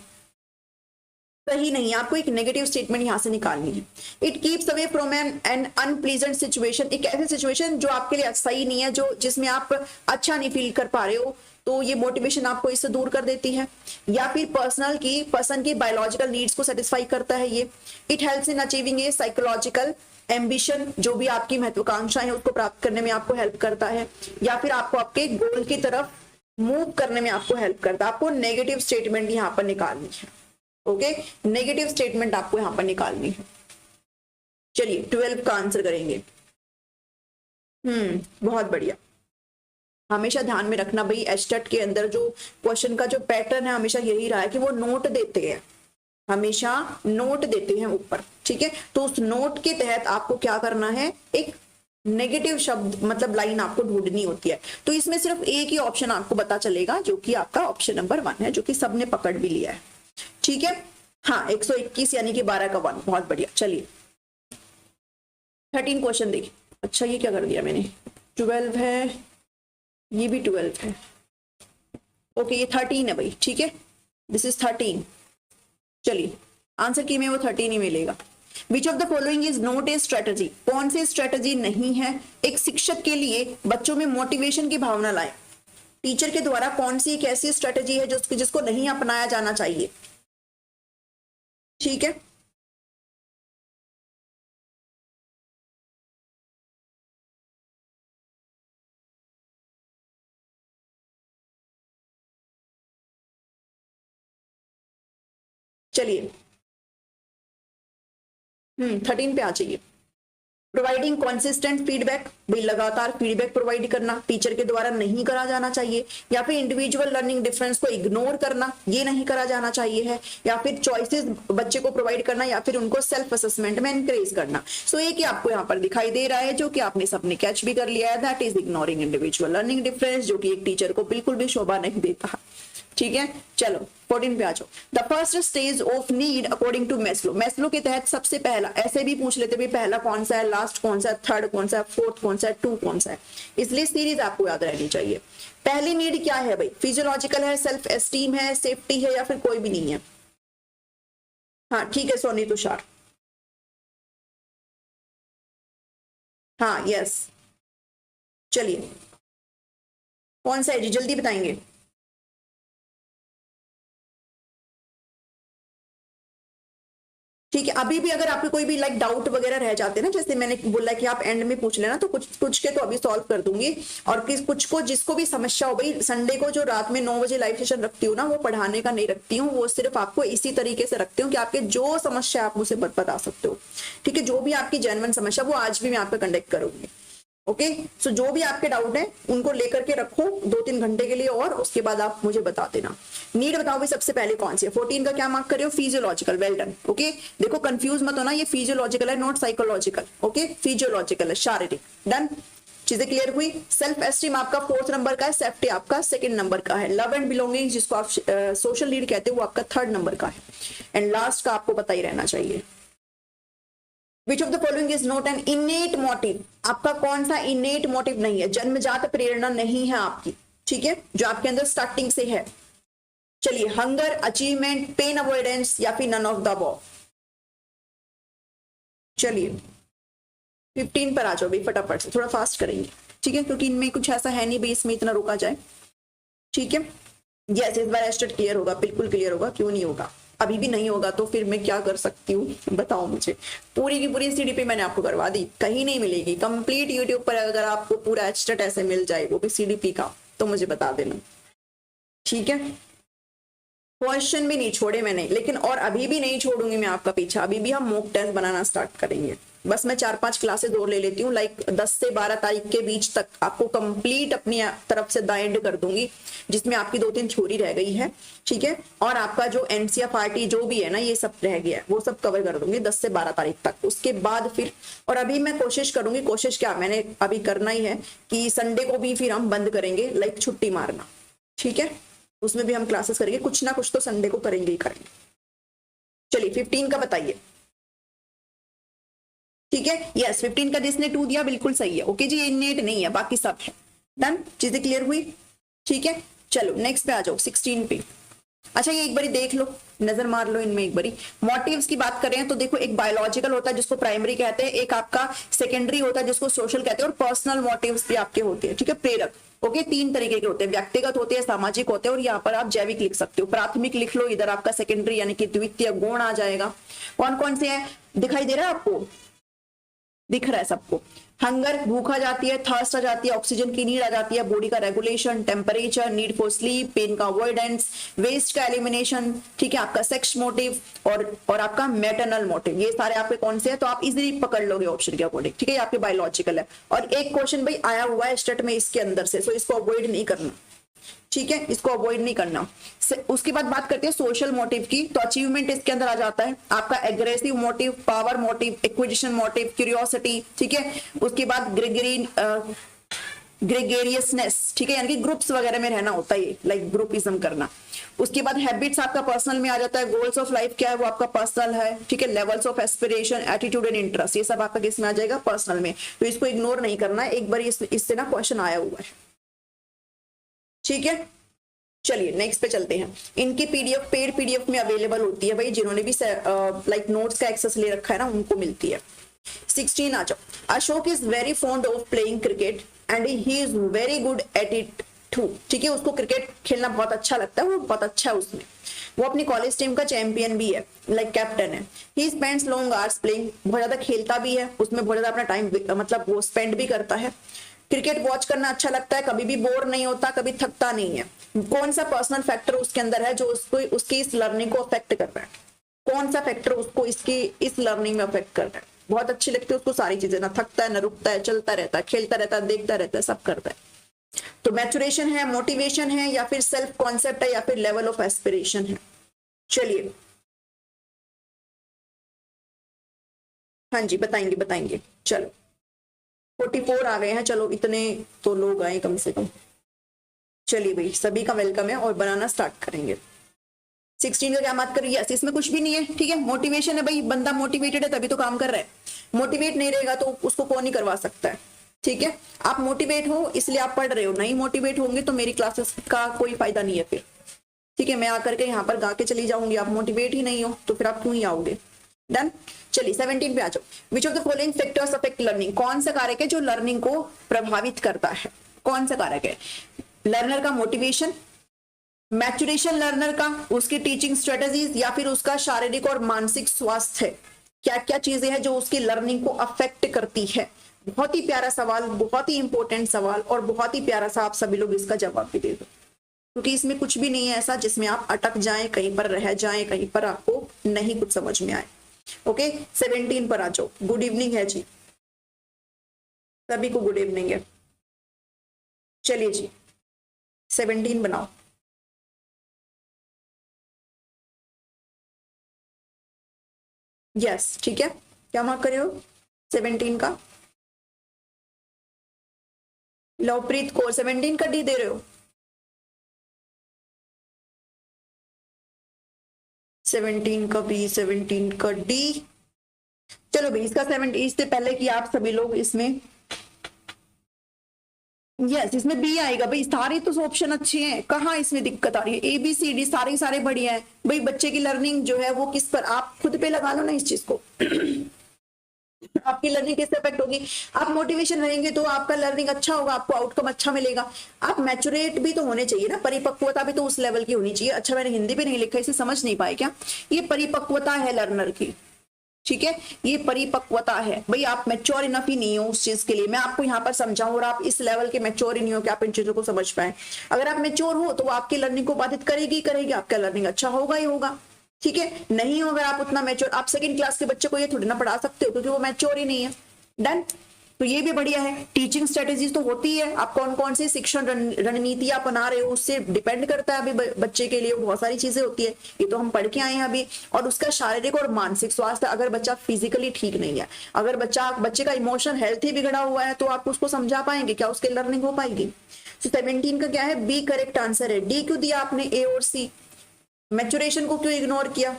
सही नहीं है। आपको एक नेगेटिव स्टेटमेंट यहां से निकालनी है। It keeps away from an unpleasant situation, एक ऐसी सिचुएशन जो आपके लिए सही नहीं है, जो जिसमें आप अच्छा नहीं फील कर पा रहे हो, तो ये मोटिवेशन आपको इससे दूर कर देती है। या फिर पर्सन की बायोलॉजिकल नीड्स को सेटिस्फाई करता है ये। It helps in achieving A psychological ambition, जो भी आपकी महत्वाकांक्षाएं हैं उसको प्राप्त करने में आपको हेल्प करता है, या फिर आपको आपके गोल की तरफ मूव करने में आपको हेल्प करता है। आपको नेगेटिव स्टेटमेंट यहाँ पर निकालनी है, ओके, नेगेटिव स्टेटमेंट आपको यहाँ पर निकालनी है। चलिए 12 का आंसर करेंगे। बहुत बढ़िया। हमेशा ध्यान में रखना भाई, एस्टेट के अंदर जो क्वेश्चन का जो पैटर्न है हमेशा यही रहा है कि वो नोट देते हैं, हमेशा नोट देते हैं ऊपर, ठीक है। तो उस नोट के तहत आपको क्या करना है, एक नेगेटिव शब्द मतलब लाइन आपको ढूंढनी होती है। तो इसमें सिर्फ एक ही ऑप्शन आपको पता चलेगा, जो कि आपका ऑप्शन नंबर 1 है, जो कि सबने पकड़ भी लिया है, ठीक है। हाँ 121 यानी कि 12 का 1, बहुत बढ़िया। चलिए 13 क्वेश्चन देखिए। अच्छा ये क्या कर दिया मैंने, 12 है, ये भी 12 है, ओके ये 13 है भाई, ठीक है, दिस इज 13। चलिए आंसर की में वो 13 ही मिलेगा। विच of the following is not A strategy, कौन सी स्ट्रेटजी नहीं है एक शिक्षक के लिए बच्चों में मोटिवेशन की भावना लाए। टीचर के द्वारा कौन सी एक ऐसी स्ट्रेटजी है जिसको नहीं अपनाया जाना चाहिए, ठीक है। चलिए 13 पे आ जाइए। प्रोवाइडिंग कंसिस्टेंट फीडबैक, भाई लगातार फीडबैक प्रोवाइड करना टीचर के द्वारा नहीं करा जाना चाहिए। या फिर इंडिविजुअल लर्निंग डिफरेंस को इग्नोर करना, ये नहीं करा जाना चाहिए है। या फिर चॉइसेस बच्चे को प्रोवाइड करना, या फिर उनको सेल्फ असेसमेंट में एनकरेज करना। सो एक ही आपको यहाँ पर दिखाई दे रहा है, जो कि आपने सबने कैच भी कर लिया है, that is ignoring individual learning difference, जो कि एक टीचर को बिल्कुल भी शोभा नहीं देता, ठीक है। चलो 14 पे आ जाओ। The first stage of need according to Maslow, Maslow के तहत सबसे पहला, ऐसे भी पूछ लेते भी पहला कौन सा है, लास्ट कौन सा है, थर्ड कौन सा है, फोर्थ कौन सा है, 2 कौन सा है, इसलिए सीरीज आपको याद रहनी चाहिए। पहली नीड क्या है भाई, फिजियोलॉजिकल है, सेल्फ एस्टीम है, सेफ्टी है, या फिर कोई भी नहीं है। हाँ ठीक है सोनी तुषार, हाँ यस। चलिए कौन सा है जी, जल्दी बताएंगे। ठीक है, अभी भी अगर आपको कोई भी लाइक डाउट वगैरह रह जाते हैं ना, जैसे मैंने बोला कि आप एंड में पूछ लेना, तो कुछ के तो अभी सॉल्व कर दूंगी, और कुछ को जिसको भी समस्या हो भाई, संडे को जो रात में 9 बजे लाइव सेशन रखती हूँ ना, वो पढ़ाने का नहीं रखती हूँ, वो सिर्फ आपको इसी तरीके से रखती हूँ कि आपके जो समस्या आप मुझसे बता सकते हो, ठीक है। जो भी आपकी जेन्युइन समस्या वो आज भी मैं आपका कंडक्ट करूंगी, ओके। सो जो भी आपके डाउट है उनको लेकर के रखो 2-3 घंटे के लिए, और उसके बाद आप मुझे बता देना। नीड बताओ भाई सबसे पहले कौन सी है। 14 का क्या मार्क कर रहे हो, फिजियोलॉजिकल, वेल डन, ओके। देखो कंफ्यूज मत होना, ये फिजियोलॉजिकल है नॉट साइकोलॉजिकल, ओके, फिजियोलॉजिकल है, शारीरिक, डन। चीजें क्लियर हुई। सेल्फ एस्टीम आपका 4th नंबर का है, सेफ्टी आपका 2nd नंबर का है, लव एंड बिलोंगिंग जिसको आप सोशल नीड कहते हैं वो आपका 3rd नंबर का है, एंड लास्ट का आपको पता ही रहना चाहिए। विच of the following is not an इनेट motive, आपका कौन सा इनेट मोटिव नहीं है, जन्मजात प्रेरणा नहीं है आपकी, ठीक है, जो आपके अंदर स्टार्टिंग से है। चलिए, हंगर, अचीवमेंट, पेन अवॉइडेंस या फिर नन ऑफ द अबव। चलिए 15 पर आ जाओ भाई फटाफट से, थोड़ा फास्ट करेंगे, ठीक है, क्योंकि इनमें कुछ ऐसा है नहीं भाई इसमें इतना रोका जाए, ठीक है। यस, इस बार एस्टेट क्लियर होगा, बिल्कुल क्लियर होगा, क्यों नहीं होगा, अभी भी नहीं होगा तो फिर मैं क्या कर सकती हूँ बताओ मुझे। पूरी की पूरी सीडीपी मैंने आपको करवा दी, कहीं नहीं मिलेगी कंप्लीट यूट्यूब पर, अगर आपको पूरा एस्टेट ऐसे मिल जाए वो भी सीडीपी का तो मुझे बता देना, ठीक है। क्वेश्चन भी नहीं छोड़े मैंने, लेकिन और अभी भी नहीं छोड़ूंगी मैं आपका पीछा, अभी भी हम मॉक टेस्ट बनाना स्टार्ट करेंगे। बस मैं 4-5 क्लासेस और ले लेती हूँ, लाइक 10 से 12 तारीख के बीच तक आपको कंप्लीट अपनी तरफ से दाएंड कर दूंगी, जिसमें आपकी 2-3 थ्योरी रह गई है, ठीक है, और आपका जो एनसीईआरटी जो भी है ना ये सब रह गया है वो सब कवर कर दूंगी 10 से 12 तारीख तक। उसके बाद फिर, और अभी मैं कोशिश करूंगी, कोशिश क्या मैंने अभी करना ही है कि संडे को भी फिर हम बंद करेंगे, लाइक छुट्टी मारना, ठीक है, उसमें भी हम क्लासेस करेंगे, कुछ ना कुछ तो संडे को करेंगे ही करेंगे। चलिए 15 का बताइए, ठीक है। यस, 15 का जिसने 2 दिया बिल्कुल सही है, ओके जी, ये इनेट नहीं है, बाकी सब है। डन, चीजें क्लियर हुई, ठीक है। चलो नेक्स्ट पे आ जाओ 16 पे। अच्छा ये एक बारी देख लो, नजर मार लो इनमें एक बारी। मोटिव्स की बात करें तो देखो, एक बायोलॉजिकल होता है जिसको प्राइमरी कहते हैं, एक आपका सेकेंडरी होता है जिसको सोशल कहते हैं, और पर्सनल मोटिव्स भी आपके होते हैं, ठीक है, प्रेरक। ओके, 3 तरीके के होते हैं, व्यक्तिगत होते हैं, सामाजिक होते हैं, और यहाँ पर आप जैविक लिख सकते हो। प्राथमिक लिख लो, इधर आपका सेकेंडरी यानी कि द्वितीय गुण आ जाएगा। कौन कौन से है दिखाई दे रहा है आपको, दिख रहा है सबको। हंगर, भूख आ जाती है, थर्स्ट आ जाती है, ऑक्सीजन की नीड आ जाती है, बॉडी का regulation, temperature, need for sleep, pain का अवॉइडेंस, वेस्ट का एलिमिनेशन, ठीक है, आपका सेक्स मोटिव और आपका मैटरनल मोटिव, ये सारे आपके कौन से हैं, तो आप इजीली पकड़ लोगे ऑप्शन के अकॉर्डिंग, ठीक है, ये आपके बायोलॉजिकल है। और एक क्वेश्चन भाई आया हुआ है स्टेट में इसके अंदर से, सो इसको अवॉइड नहीं करना, ठीक है, इसको अवॉइड नहीं करना। उसके बाद बात करते हैं सोशल मोटिव की, तो अचीवमेंट इसके अंदर आ जाता है आपका aggressive motive, power motive, acquisition motive, curiosity, ठीक है। उसके बाद ग्रेगेरियसनेस, ठीक है, यानी कि ग्रुप्स वगैरह में रहना होता है, लाइक ग्रुपिज्म करना। उसके बाद हैबिट्स आपका पर्सनल में आ जाता है, गोल्स ऑफ लाइफ क्या है वो आपका पर्सनल है, ठीक है, levels of aspiration, attitude and interest, ये सब आपका किस में आ जाएगा, पर्सनल में। तो इसको इग्नोर नहीं करना है, एक बार इससे ना क्वेश्चन आया हुआ है, ठीक है। चलिए नेक्स्ट पे चलते हैं। इनकी पीडीएफ पेड पीडीएफ में अवेलेबल होती है भाई, जिन्होंने भी लाइक नोट्स का एक्सेस ले रखा है ना उनको मिलती है। 16 आ जाओ। Ashok is very fond of playing cricket and he is very good at it too, ठीक है, उसको क्रिकेट खेलना बहुत अच्छा लगता है, वो बहुत अच्छा है उसमें, वो अपनी कॉलेज टीम का चैंपियन भी है, लाइक कैप्टन है। He spends long hours playing, बहुत ज्यादा खेलता भी है, उसमें बहुत ज्यादा अपना टाइम मतलब वो स्पेंड भी करता है। क्रिकेट वॉच करना अच्छा लगता है, कभी भी बोर नहीं होता, कभी थकता नहीं है। कौन सा पर्सनल फैक्टर उसके अंदर है जो उसको उसकी इस लर्निंग को अफेक्ट कर रहा है, कौन सा फैक्टर उसको इसकी इस लर्निंग में अफेक्ट कर रहा है। बहुत अच्छी लगती है उसको सारी चीजें, ना थकता है ना रुकता है, चलता रहता है, खेलता रहता है, देखता रहता है, सब करता है। तो मैचुरेशन है, मोटिवेशन है, या फिर सेल्फ कॉन्सेप्ट है, या फिर लेवल ऑफ एस्पिरेशन है। चलिए हाँ जी बताएंगे बताएंगे। चलो 44 आ गए हैं, चलो इतने तो लोग आए कम से कम। चलिए भाई सभी का वेलकम है और बनाना स्टार्ट करेंगे। 16 का क्या बात करिए, यस इसमें कुछ भी नहीं है, ठीक है, मोटिवेशन है भाई, बंदा मोटिवेटेड है तभी तो काम कर रहा है, मोटिवेट नहीं रहेगा तो उसको कौन नहीं करवा सकता है, ठीक है। आप मोटिवेट हो इसलिए आप पढ़ रहे हो, नहीं मोटिवेट होंगे तो मेरी क्लासेस का कोई फायदा नहीं है फिर, ठीक है, मैं आकर के यहाँ पर गा के चली जाऊंगी, आप मोटिवेट ही नहीं हो तो फिर आप क्यों ही आओगे। डन। चलिए 17 पे आ जाओ। विच of the following factors affect learning, कौन सा कारक है जो लर्निंग को प्रभावित करता है, कौन सा कारक है, लर्नर का मोटिवेशन, मैचुरेशन लर्नर का, उसकी टीचिंग स्ट्रेटजीज, या फिर उसका शारीरिक और मानसिक स्वास्थ्य। क्या क्या चीजें हैं जो उसकी लर्निंग को अफेक्ट करती है। बहुत ही प्यारा सवाल, बहुत ही इंपॉर्टेंट सवाल, और बहुत ही प्यारा सा, आप सभी लोग इसका जवाब भी दे दो, क्योंकि इसमें कुछ भी नहीं है ऐसा जिसमें आप अटक जाएं, कहीं पर रह जाएं, कहीं पर आपको नहीं कुछ समझ में आए। ओके 17 पर आ जाओ। गुड इवनिंग है जी, सभी को गुड इवनिंग है। चलिए जी 17 बनाओ। यस ठीक है, क्या मार्क करे हो 17 का, लवप्रीत कौर 17 का डी दे रहे हो? 17 का बी, 17 का डी। चलो भाई इसका 70, इससे पहले कि आप सभी लोग इसमें, यस इसमें बी आएगा भाई। सारे तो ऑप्शन अच्छे हैं, कहाँ इसमें दिक्कत आ रही है? ए बी सी डी सारे सारे बढ़िया हैं भाई। बच्चे की लर्निंग जो है वो किस पर, आप खुद पे लगा लो ना इस चीज को। आपकी लर्निंग किससे इफेक्ट होगी? आप मोटिवेशन रहेंगे तो आपका लर्निंग अच्छा होगा, आपको आउटकम अच्छा मिलेगा। आप मैच्योरेट भी तो होने चाहिए ना, परिपक्वता भी तो उस लेवल की होनी चाहिए। अच्छा मैंने हिंदी भी नहीं लिखा, इसे समझ नहीं पाए क्या? ये परिपक्वता है लर्नर की, ठीक है, ये परिपक्वता है भाई। आप मैच्योर इनफ ही नहीं हो उस चीज के लिए। मैं आपको यहाँ पर समझाऊं और आप इस लेवल के मैच्योर ही नहीं हो कि आप इन चीजों को समझ पाए। अगर आप मैच्योर हो तो आपकी लर्निंग को बाधित करेगी करेगी, आपका लर्निंग अच्छा होगा ही होगा, ठीक है। नहीं हो अगर आप उतना मैच्योर, आप सेकंड क्लास के बच्चे को ये थोड़ी ना पढ़ा सकते हो क्योंकि वो मैच्योर ही नहीं है। डन। तो ये भी बढ़िया है। टीचिंग स्ट्रेटेजीज तो होती है, आप कौन कौन सी शिक्षण रणनीति आप बना रहे हो उससे डिपेंड करता है। अभी बच्चे के लिए बहुत सारी चीजें होती है, ये तो हम पढ़ के आए हैं अभी। और उसका शारीरिक और मानसिक स्वास्थ्य, अगर बच्चा फिजिकली ठीक नहीं है, अगर बच्चे का इमोशनल हेल्थ ही बिगड़ा हुआ है, तो आप उसको समझा पाएंगे क्या? उसकी लर्निंग हो पाएगी? तो 17 का क्या है? बी करेक्ट आंसर है। डी क्यों दिया आपने? ए और सी। मैच्योरेशन को क्यों इग्नोर किया?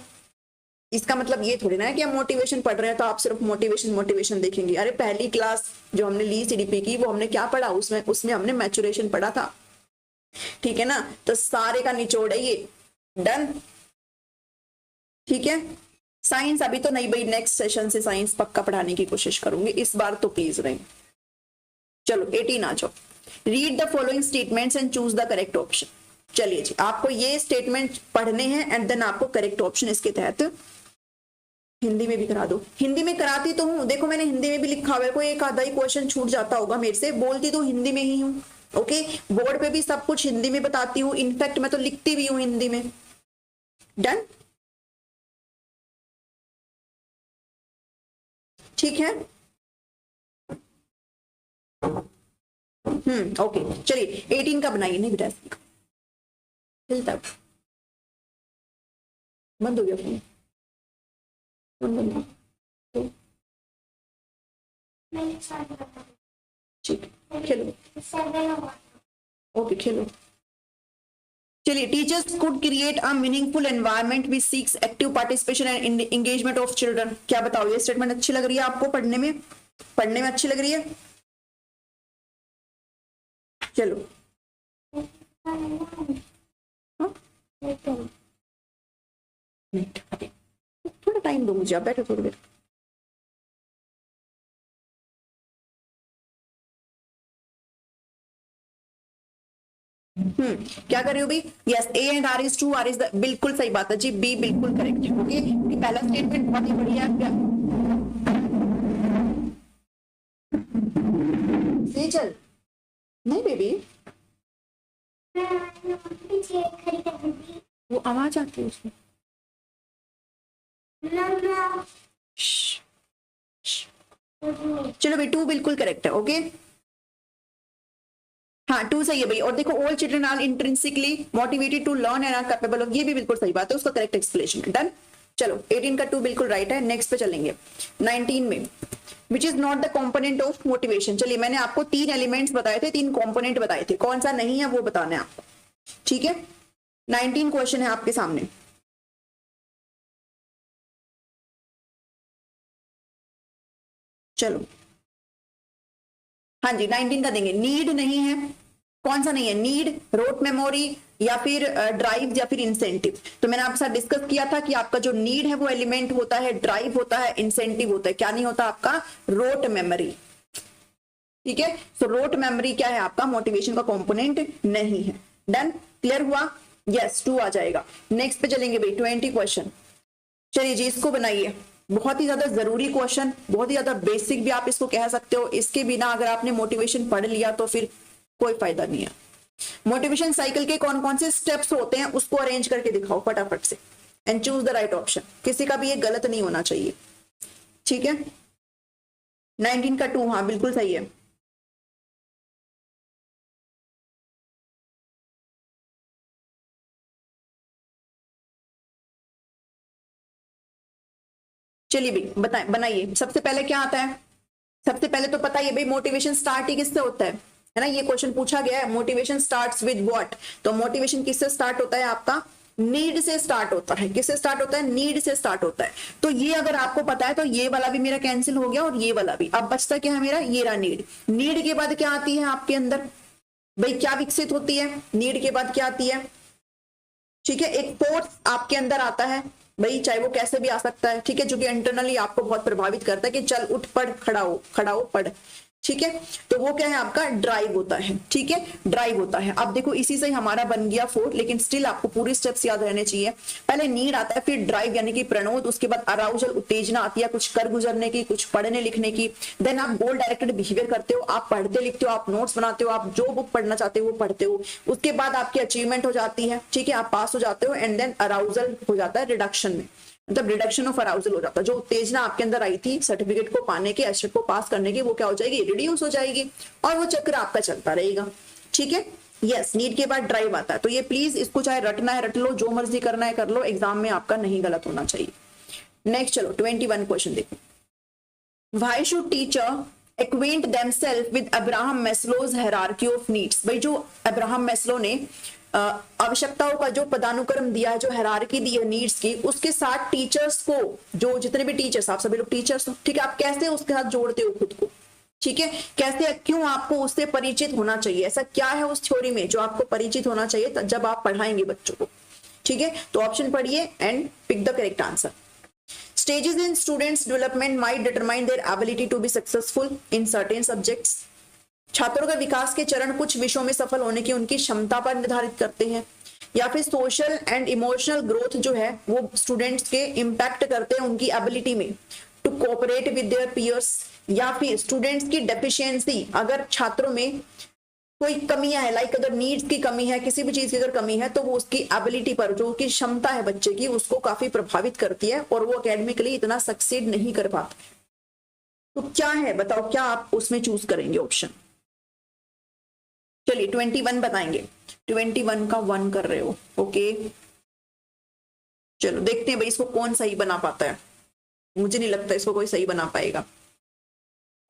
इसका मतलब ये थोड़ी ना है कि हम मोटिवेशन पढ़ रहे हैं तो आप सिर्फ मोटिवेशन मोटिवेशन देखेंगे। अरे पहली क्लास जो हमने ली सीडीपी की, वो हमने क्या पढ़ा? उसमें हमने मैच्योरेशन पढ़ा था, ठीक है ना। तो सारे का निचोड़ है ये। डन, ठीक है। साइंस अभी तो नहीं भाई, नेक्स्ट सेशन से साइंस पक्का पढ़ाने की कोशिश करूंगी, इस बार तो प्लीज रहे। चलो 18 आ जाओ। Read the following statements and choose the correct option. चलिए जी, आपको ये स्टेटमेंट पढ़ने हैं एंड देन आपको करेक्ट ऑप्शन इसके तहत हिंदी में भी करा दो। हिंदी में कराती तो हूँ, देखो मैंने हिंदी में भी लिखा हुआ है, कोई एक आधा ही क्वेश्चन छूट जाता होगा मेरे से, बोलती तो हिंदी में ही हूँ। ओके, बोर्ड पे भी सब कुछ हिंदी में बताती हूँ, इनफैक्ट मैं तो लिखती भी हूँ हिंदी में। डन, ठीक है। ओके चलिए 18 का बनाइए। नहीं बेटा हिलता बंद हो गया फोन, ठीक खेलो, ओके खेलो। चलिए, teachers could create a meaningful environment which seeks active participation and engagement of children. क्या बताओ, ये स्टेटमेंट अच्छी लग रही है आपको? पढ़ने में अच्छी लग रही है? चलो थोड़ा टाइम दो मुझे, आप बैठो थोड़ी देर। क्या कर रही हो भाई? Yes, A and R is true, R is the, बिल्कुल सही बात है जी, बी बिल्कुल करेक्ट है। ओके, पहला स्टेटमेंट बहुत ही बढ़िया है। चल नहीं बेबी, वो आवाज आती है उसमें। चलो भाई 2 बिल्कुल करेक्ट है। ओके हाँ 2 सही है भाई। और देखो, all children are intrinsically motivated to learn and are capable of, ये भी बिल्कुल सही बात है, उसका करेक्ट एक्सप्लेनेशन। डन। चलो 18 का 2 बिल्कुल राइट है। नेक्स्ट पे चलेंगे 19 में, which is not the component of motivation. चलिए, मैंने आपको 3 एलिमेंट्स बताए थे, 3 कॉम्पोनेंट बताए थे, कौन सा नहीं है वो बताना है आपको, ठीक है। 19 क्वेश्चन है आपके सामने। चलो हाँ जी 19 का देंगे। नीड नहीं है, कौन सा नहीं है? नीड, रोट मेमोरी, या फिर ड्राइव, या फिर इंसेंटिव। तो मैंने आपके साथ डिस्कस किया था कि आपका जो नीड है वो एलिमेंट होता है, ड्राइव होता है, इंसेंटिव होता है, क्या नहीं होता आपका? रोट मेमोरी, ठीक है। तो रोट मेमोरी क्या है आपका? मोटिवेशन का कंपोनेंट नहीं है। डन, क्लियर हुआ? यस 2 आ जाएगा। नेक्स्ट पे चलेंगे भाई 20 क्वेश्चन। चलिए जी, इसको बनाइए। बहुत ही ज्यादा जरूरी क्वेश्चन, बहुत ही ज्यादा बेसिक भी आप इसको कह सकते हो। इसके बिना अगर आपने मोटिवेशन पढ़ लिया तो फिर कोई फायदा नहीं है। मोटिवेशन साइकिल के कौन कौन से स्टेप्स होते हैं उसको अरेंज करके दिखाओ फटाफट से, and choose the right option. किसी का भी ये गलत नहीं होना चाहिए, ठीक है। 19 का 2, हाँ बिल्कुल सही है। चलिए भाई बताएं, बनाइए। सबसे पहले क्या आता है? सबसे पहले तो पता ही है भाई, मोटिवेशन स्टार्ट ही किससे होता है? है ना, ये क्वेश्चन पूछा गया है, मोटिवेशन स्टार्ट्स विद व्हाट, तो मोटिवेशन किससे स्टार्ट होता है आपका, नीड से स्टार्ट होता है। किससे स्टार्ट होता है, नीड से स्टार्ट होता है। तो ये अगर आपको पता है तो ये वाला भी मेरा कैंसिल हो गया और ये वाला भी। अब बचता क्या है मेरा, ये रहा नीड। नीड के बाद क्या आती है आपके अंदर भाई, क्या विकसित होती है, नीड के बाद क्या आती है, ठीक है, एक फोर्स आपके अंदर आता है भाई, चाहे वो कैसे भी आ सकता है, ठीक है, जो कि इंटरनली आपको बहुत प्रभावित करता है कि चल उठ पढ़, खड़ा हो पढ़, ठीक है। तो वो क्या है आपका, ड्राइव होता है, ठीक है, ड्राइव होता है। अब देखो इसी से हमारा बन गया फोर्थ, लेकिन स्टिल आपको पूरी स्टेप्स याद रहने चाहिए। पहले नीड आता है, फिर ड्राइव यानी कि प्रणोद, उसके बाद अराउजल उत्तेजना आती है, कुछ कर गुजरने की, कुछ पढ़ने लिखने की। देन आप गोल डायरेक्टेड बिहेवियर करते हो, आप पढ़ते लिखते हो, आप नोट्स बनाते हो, आप जो बुक पढ़ना चाहते हो वो पढ़ते हो। उसके बाद आपकी अचीवमेंट हो जाती है, ठीक है, आप पास हो जाते हो। एंड देन अराउजल हो जाता है रिडक्शन में, मतलब रिडक्शन ऑफ अराउजल हो जाता है। जो उत्तेजना आपके अंदर आई थी सर्टिफिकेट को पाने के, एसेट को पास करने की, वो क्या हो जाएगी, रिड्यूस हो जाएगी, और वो चक्र आपका चलता रहेगा, ठीक है। यस, नीड के बाद ड्राइव आता है। तो ये प्लीज इसको चाहे रटना है रट लो, जो मर्जी करना है कर लो, एग्जाम में आपका नहीं गलत होना चाहिए। नेक्स्ट चलो 21 क्वेश्चन देखो। Why should teacher acquaint themselves with Abraham Maslow's hierarchy of needs. भाई जो अब्राहम मैस्लो ने आवश्यकताओं का जो पदानुक्रम दिया है, जो हायरार्की दी है नीड्स की, उसके साथ टीचर्स को, जो जितने भी टीचर्स, आप सभी लोग टीचर्स हो, ठीक है, आप कैसे उसके साथ जोड़ते हो खुद को, ठीक है, कैसे, क्यों आपको उससे परिचित होना चाहिए, ऐसा क्या है उस थ्योरी में जो आपको परिचित होना चाहिए जब आप पढ़ाएंगे बच्चों को, ठीक है। तो ऑप्शन पढ़िए and pick the correct answer. Stages in students development might determine their ability to be successful in certain subjects. छात्रों का विकास के चरण कुछ विषयों में सफल होने की उनकी क्षमता पर निर्धारित करते हैं, या फिर सोशल एंड इमोशनल ग्रोथ जो है वो स्टूडेंट्स के इम्पैक्ट करते हैं उनकी एबिलिटी में to cooperate with their peers, या फिर स्टूडेंट्स की डेफिशिएंसी, अगर छात्रों में कोई कमियां है, लाइक अगर नीड्स की कमी है, किसी भी चीज की अगर कमी है, तो वो उसकी एबिलिटी पर, जो उसकी क्षमता है बच्चे की, उसको काफी प्रभावित करती है और वो एकेडमिकली इतना सक्सीड नहीं कर पाता। तो क्या है बताओ, क्या आप उसमें चूज करेंगे ऑप्शन। चलिए 21 बताएंगे, 21 का 1 कर रहे हो, ओके। चलो देखते हैं भाई इसको कौन सही बना पाता है। मुझे नहीं लगता इसको कोई सही बना पाएगा,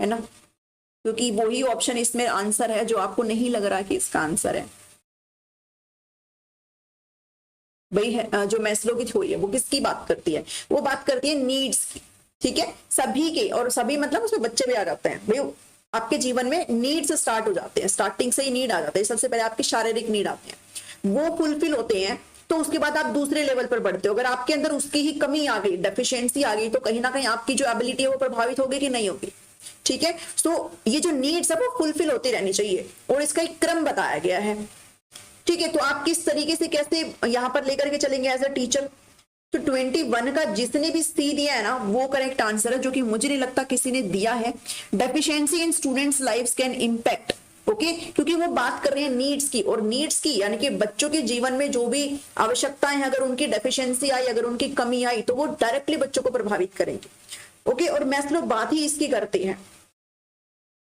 है ना, क्योंकि वही ऑप्शन इसमें आंसर है जो आपको नहीं लग रहा कि इसका आंसर है। भाई जो मैस्लो की थ्योरी है वो किसकी बात करती है, वो बात करती है नीड्स की, ठीक है, सभी के, और सभी मतलब उसमें बच्चे भी आ जाते हैं। भाई आपके जीवन में नीड्स स्टार्ट हो जाते हैं, स्टार्टिंग से ही नीड आ जाते हैं। सबसे पहले आपके शारीरिक नीड आते हैं, वो फुलफिल होते हैं, तो उसके बाद आप दूसरे लेवल पर बढ़ते हो। अगर आपके अंदर उसकी ही कमी आ गई, डेफिशिएंसी आ गई, तो कहीं ना कहीं आपकी जो एबिलिटी है वो प्रभावित होगी कि नहीं होगी, ठीक है। तो ये जो नीड्स है वो फुलफिल होती रहनी चाहिए, और इसका एक क्रम बताया गया है, ठीक है। तो आप किस तरीके से कैसे यहां पर लेकर के चलेंगे एज अ टीचर। तो 21 का जिसने भी सी दिया है ना वो करेक्ट आंसर है, जो कि मुझे नहीं लगता किसी ने दिया है। Deficiency in students lives can impact, okay, क्योंकि वो बात कर रहे हैं नीड्स की, और नीड्स की यानी कि बच्चों के जीवन में जो भी आवश्यकताएं हैं, अगर उनकी डेफिशिएंसी आई, अगर उनकी कमी आई, तो वो डायरेक्टली बच्चों को प्रभावित करेंगे, ओके। और मैस्लो बात ही इसकी करते हैं,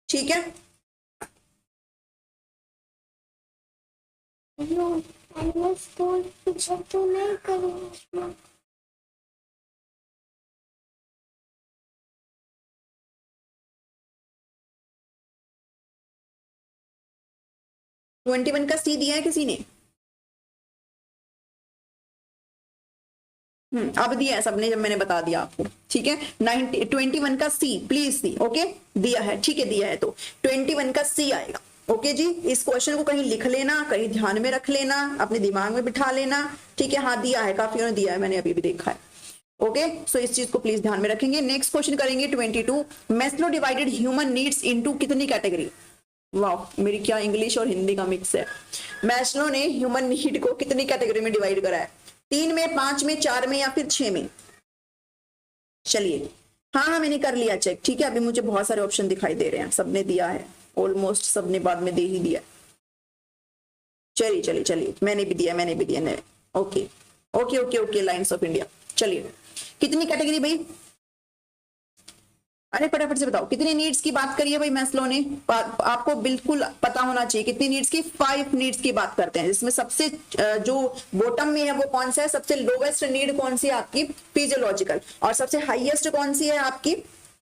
ठीक है। तो नहीं करूँगा। 21 का सी दिया है किसी ने, अब दिया है सबने, जब मैंने बता दिया आपको, ठीक है। 21 का सी प्लीज सी, ओके, दिया है, ठीक है, दिया है, तो 21 का सी आएगा, ओके जी। इस क्वेश्चन को कहीं लिख लेना, कहीं ध्यान में रख लेना, अपने दिमाग में बिठा लेना, ठीक है। हाँ दिया है, काफियों ने दिया है, मैंने अभी भी देखा है, ओके। सो इस चीज को प्लीज ध्यान में रखेंगे। नेक्स्ट क्वेश्चन करेंगे 22। Maslow divided human needs into कितनी कैटेगरी। वाह, मेरी क्या इंग्लिश और हिंदी का मिक्स है। मैस्लो ने ह्यूमन नीड को कितनी कैटेगरी में डिवाइड करा है, 3 में, 5 में, 4 में, या फिर 6 में। चलिए, हाँ मैंने कर लिया चेक, ठीक है। अभी मुझे बहुत सारे ऑप्शन दिखाई दे रहे हैं, सबने दिया है, ऑलमोस्ट सबने बाद में दे ही दिया। चलिए चलिए चलिए, मैंने भी दिया नहीं, okay okay okay okay, lines of India. चलिए, कितनी कैटेगरी भाई, अरे फटाफट से बताओ, कितनी नीड्स की बात करिए भाई मैस्लो ने। आपको बिल्कुल पता होना चाहिए कितनी नीड्स की, 5 नीड्स की बात करते हैं, जिसमें सबसे जो बॉटम में है वो कौन सा है, सबसे लोवेस्ट नीड कौन सी है आपकी, फिजियोलॉजिकल, और सबसे हाईएस्ट कौन सी है आपकी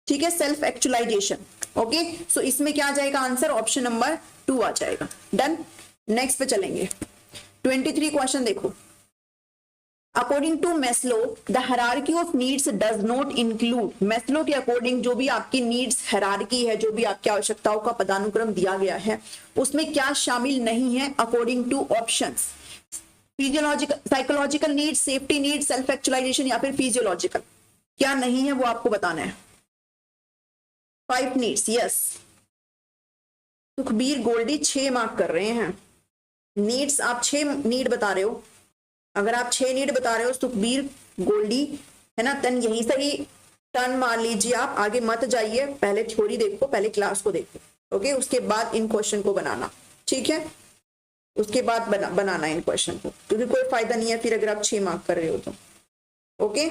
ठीक है, सेल्फ एक्चुअलाइजेशन। ओके, सो इसमें क्या आ जाएगा आंसर, ऑप्शन नंबर 2 आ जाएगा। डन, नेक्स्ट पे चलेंगे। 23 क्वेश्चन देखो। According to Maslow the hierarchy of needs does not include, Maslow के अकॉर्डिंग जो भी आपकी नीड्स हायरार्की है, जो भी आपकी आवश्यकताओं का पदानुक्रम दिया गया है, उसमें क्या शामिल नहीं है according to options, physiological, psychological needs, safety needs, self actualisation या फिर फिजियोलॉजिकल, क्या नहीं है वो आपको बताना है। 5 needs, yes. Sukhbir Goldy 6 mark कर रहे हैं। नीड्स आप 6 नीड बता रहे हो, अगर आप 6 नीड बता रहे हो सुखबीर गोल्डी, है ना, तन यहीं से ही टर्न मार लीजिए, आप आगे मत जाइए, पहले थ्योरी देखो, पहले क्लास को देखो। ओके, उसके बाद इन क्वेश्चन को बनाना, ठीक है, उसके बाद बनाना इन क्वेश्चन को, क्योंकि कोई फायदा नहीं है फिर अगर आप 6 मार्क कर रहे हो तो। ओके,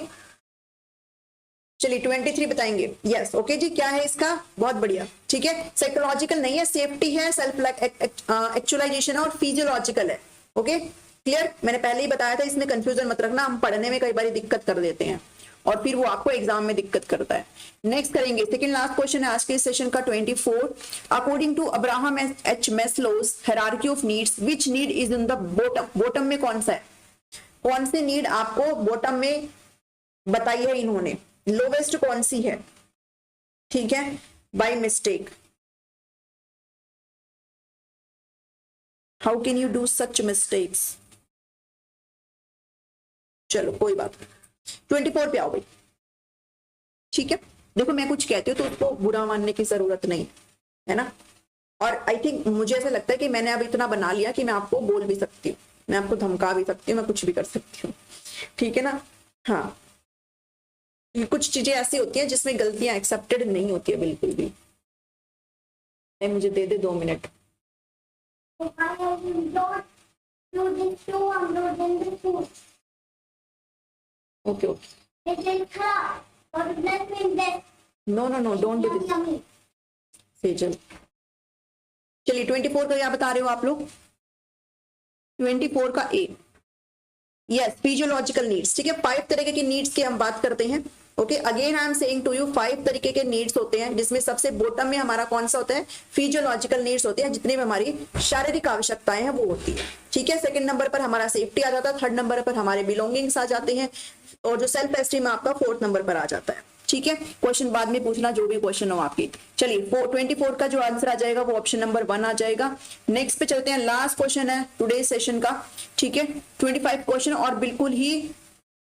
चलिए 23 बताएंगे। यस, ओके जी, क्या है इसका, बहुत बढ़िया, ठीक है, साइकोलॉजिकल नहीं है, सेफ्टी है, सेल्फ एक्चुअलाइजेशन और फिजियोलॉजिकल है। ओके, क्लियर, मैंने पहले ही बताया था, इसमें कंफ्यूजन मत रखना, हम पढ़ने में कई बार दिक्कत कर देते हैं और फिर वो आपको एग्जाम में दिक्कत करता है। नेक्स्ट करेंगे, सेकंड लास्ट क्वेश्चन है आज के सेशन का 24। According to Abraham H Maslow's hierarchy of needs which need is in the bottom, bottom में कौन सा है, कौन सी नीड आपको बॉटम में बताई है इन्होंने, लोवेस्ट कौन सी है, ठीक है, by mistake. How can you do such mistakes, चलो कोई बात नहीं, 24 पे आओ भाई, ठीक है। देखो मैं कुछ कहती हूँ तो उसको बुरा मानने की जरूरत नहीं है ना, और आई थिंक मुझे ऐसा लगता है कि मैंने अब इतना बना लिया कि मैं आपको बोल भी सकती हूँ, मैं आपको धमका भी सकती हूँ, मैं कुछ भी कर सकती हूँ, ठीक है ना। हाँ, कुछ चीजें ऐसी होती हैं जिसमें गलतियां एक्सेप्टेड नहीं होती है बिल्कुल भी। मुझे दे दे 2 minute. Okay okay, no no no, don't do this Sejal. चलिए 24 का क्या बता रहे हो आप लोग, 24 का ए, यस, फिजियोलॉजिकल नीड्स, ठीक है। 5 तरीके की नीड्स की हम बात करते हैं। Okay, again I am saying to you 5 तरीके के नीड्स होते हैं, जिसमें सबसे बॉटम में हमारा कौन सा होता है, फिजियोलॉजिकल नीड्स होते हैं, जितनी भी हमारी शारीरिक आवश्यकताएं हैं वो होती है, ठीक है। सेकंड नंबर पर हमारा सेफ्टी आ जाता है, थर्ड नंबर पर हमारे बिलोंगिंग्स आ जाते हैं, और जो सेल्फ एस्टीम आपका 4th नंबर पर आ जाता है, ठीक है। क्वेश्चन बाद में पूछना जो भी क्वेश्चन हो आपकी। चलिए 24 का जो आंसर आ जाएगा वो ऑप्शन नंबर 1 आ जाएगा। नेक्स्ट पे चलते हैं, लास्ट क्वेश्चन है टुडे सेशन का, ठीक है, 25 क्वेश्चन और बिल्कुल ही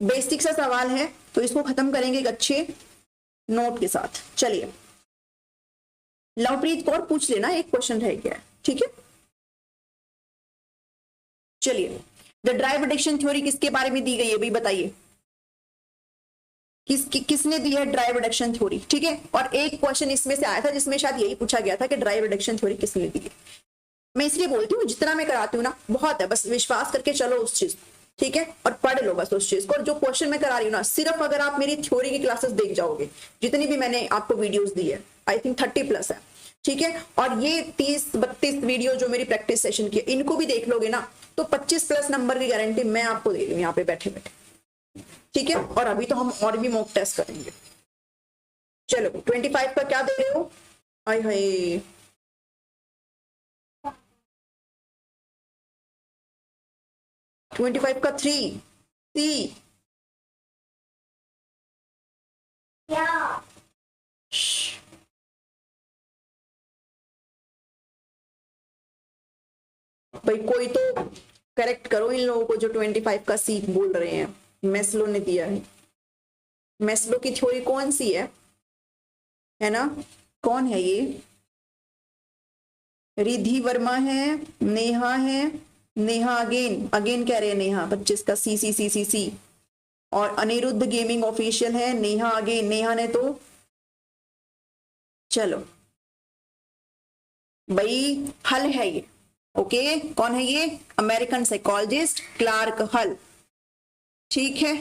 बेसिक सा सवाल है, तो इसको खत्म करेंगे एक अच्छे नोट के साथ। चलिए लवप्रीत कौर पूछ लेना, एक क्वेश्चन रह गया है, ठीक है। चलिए, द ड्राइव एडिक्शन थ्योरी किसके बारे में दी गई है भाई बताइए, किसने दी है ड्राइव रिडक्शन थ्योरी, ठीक है। और एक क्वेश्चन इसमें से आया था जिसमें शायद यही पूछा गया था कि ड्राइव रिडक्शन थ्योरी किसने दी है। मैं इसलिए बोलती हूँ जितना मैं कराती हूँ ना बहुत है, बस विश्वास करके चलो उस चीज, ठीक है, और पढ़ लो बस उस चीज को। और जो क्वेश्चन मैं करा रही हूँ ना, सिर्फ अगर आप मेरी थ्योरी की क्लासेस देख जाओगे, जितनी भी मैंने आपको वीडियोस दी है, आई थिंक 30+ है, ठीक है, और ये 30-32 वीडियो जो मेरी प्रैक्टिस सेशन की है, इनको भी देख लोगे ना तो 25+ नंबर की गारंटी मैं आपको दे रही हूँ यहाँ पे बैठे बैठे, ठीक है। और अभी तो हम और भी मॉक टेस्ट करेंगे। चलो 25 का क्या दे रहे हो, आय हाय, ट्वेंटी 25 का 3 सी, भाई कोई तो करेक्ट करो इन लोगों को जो 25 का सी बोल रहे हैं। मैस्लो ने दिया है, मैस्लो की थ्योरी कौन सी है ना, कौन है ये, रिधि वर्मा है, नेहा है, नेहा अगेन कह रहे हैं नेहा 25 का सी, और अनिरुद्ध गेमिंग ऑफिशियल है, नेहा अगेन, नेहा ने तो, चलो भाई हल है ये, ओके, कौन है ये, अमेरिकन साइकोलॉजिस्ट क्लार्क हल, ठीक है।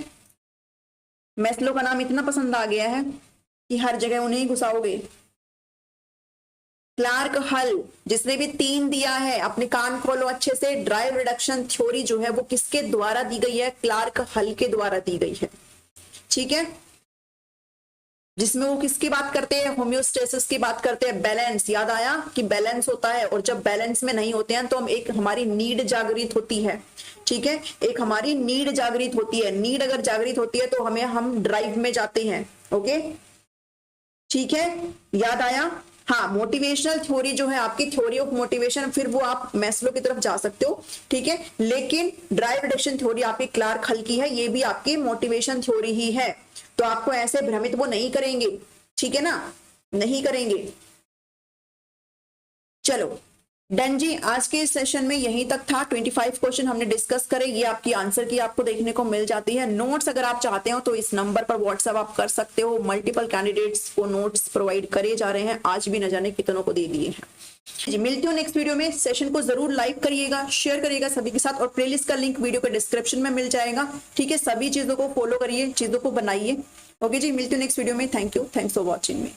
मैस्लो का नाम इतना पसंद आ गया है कि हर जगह उन्हें घुसाओगे। क्लार्क हल, जिसने भी 3 दिया है, अपने कान खोलो अच्छे से, ड्राइव रिडक्शन थ्योरी जो है वो किसके द्वारा दी गई है, क्लार्क हल के द्वारा दी गई है, ठीक है। जिसमें वो किसकी बात करते हैं, होम्योस्टेसिस की बात करते हैं, बैलेंस। याद आया कि बैलेंस होता है, और जब बैलेंस में नहीं होते हैं तो हम एक हमारी नीड जागृत होती है, ठीक है, एक हमारी नीड जागृत होती है। नीड अगर जागृत होती है तो हम ड्राइव में जाते हैं। ओके, ठीक है, याद आया। हाँ, मोटिवेशनल थ्योरी जो है आपकी, थ्योरी ऑफ मोटिवेशन, फिर वो आप मैस्लो की तरफ जा सकते हो, ठीक है, लेकिन ड्राइव रिडक्शन थ्योरी आपकी क्लार्क हल की है, ये भी आपकी मोटिवेशन थ्योरी ही है। तो आपको ऐसे भ्रमित वो नहीं करेंगे, ठीक है ना, नहीं करेंगे। चलो डन जी, आज के इस सेशन में यहीं तक था। 25 क्वेश्चन हमने डिस्कस करे, ये आपकी आंसर की आपको देखने को मिल जाती है। नोट्स अगर आप चाहते हो तो इस नंबर पर व्हाट्सएप आप कर सकते हो। मल्टीपल कैंडिडेट्स को नोट्स प्रोवाइड करे जा रहे हैं, आज भी न जाने कितनों को दे दिए हैं जी। मिलती हूँ नेक्स्ट वीडियो में। सेशन को जरूर लाइक करिएगा, शेयर करिएगा सभी के साथ, और प्लेलिस्ट का लिंक वीडियो के डिस्क्रिप्शन में मिल जाएगा, ठीक है। सभी चीजों को फॉलो करिए, चीजों को बनाइए। ओके जी, मिलती हूँ नेक्स्ट वीडियो में। Thank you, thanks for watching me.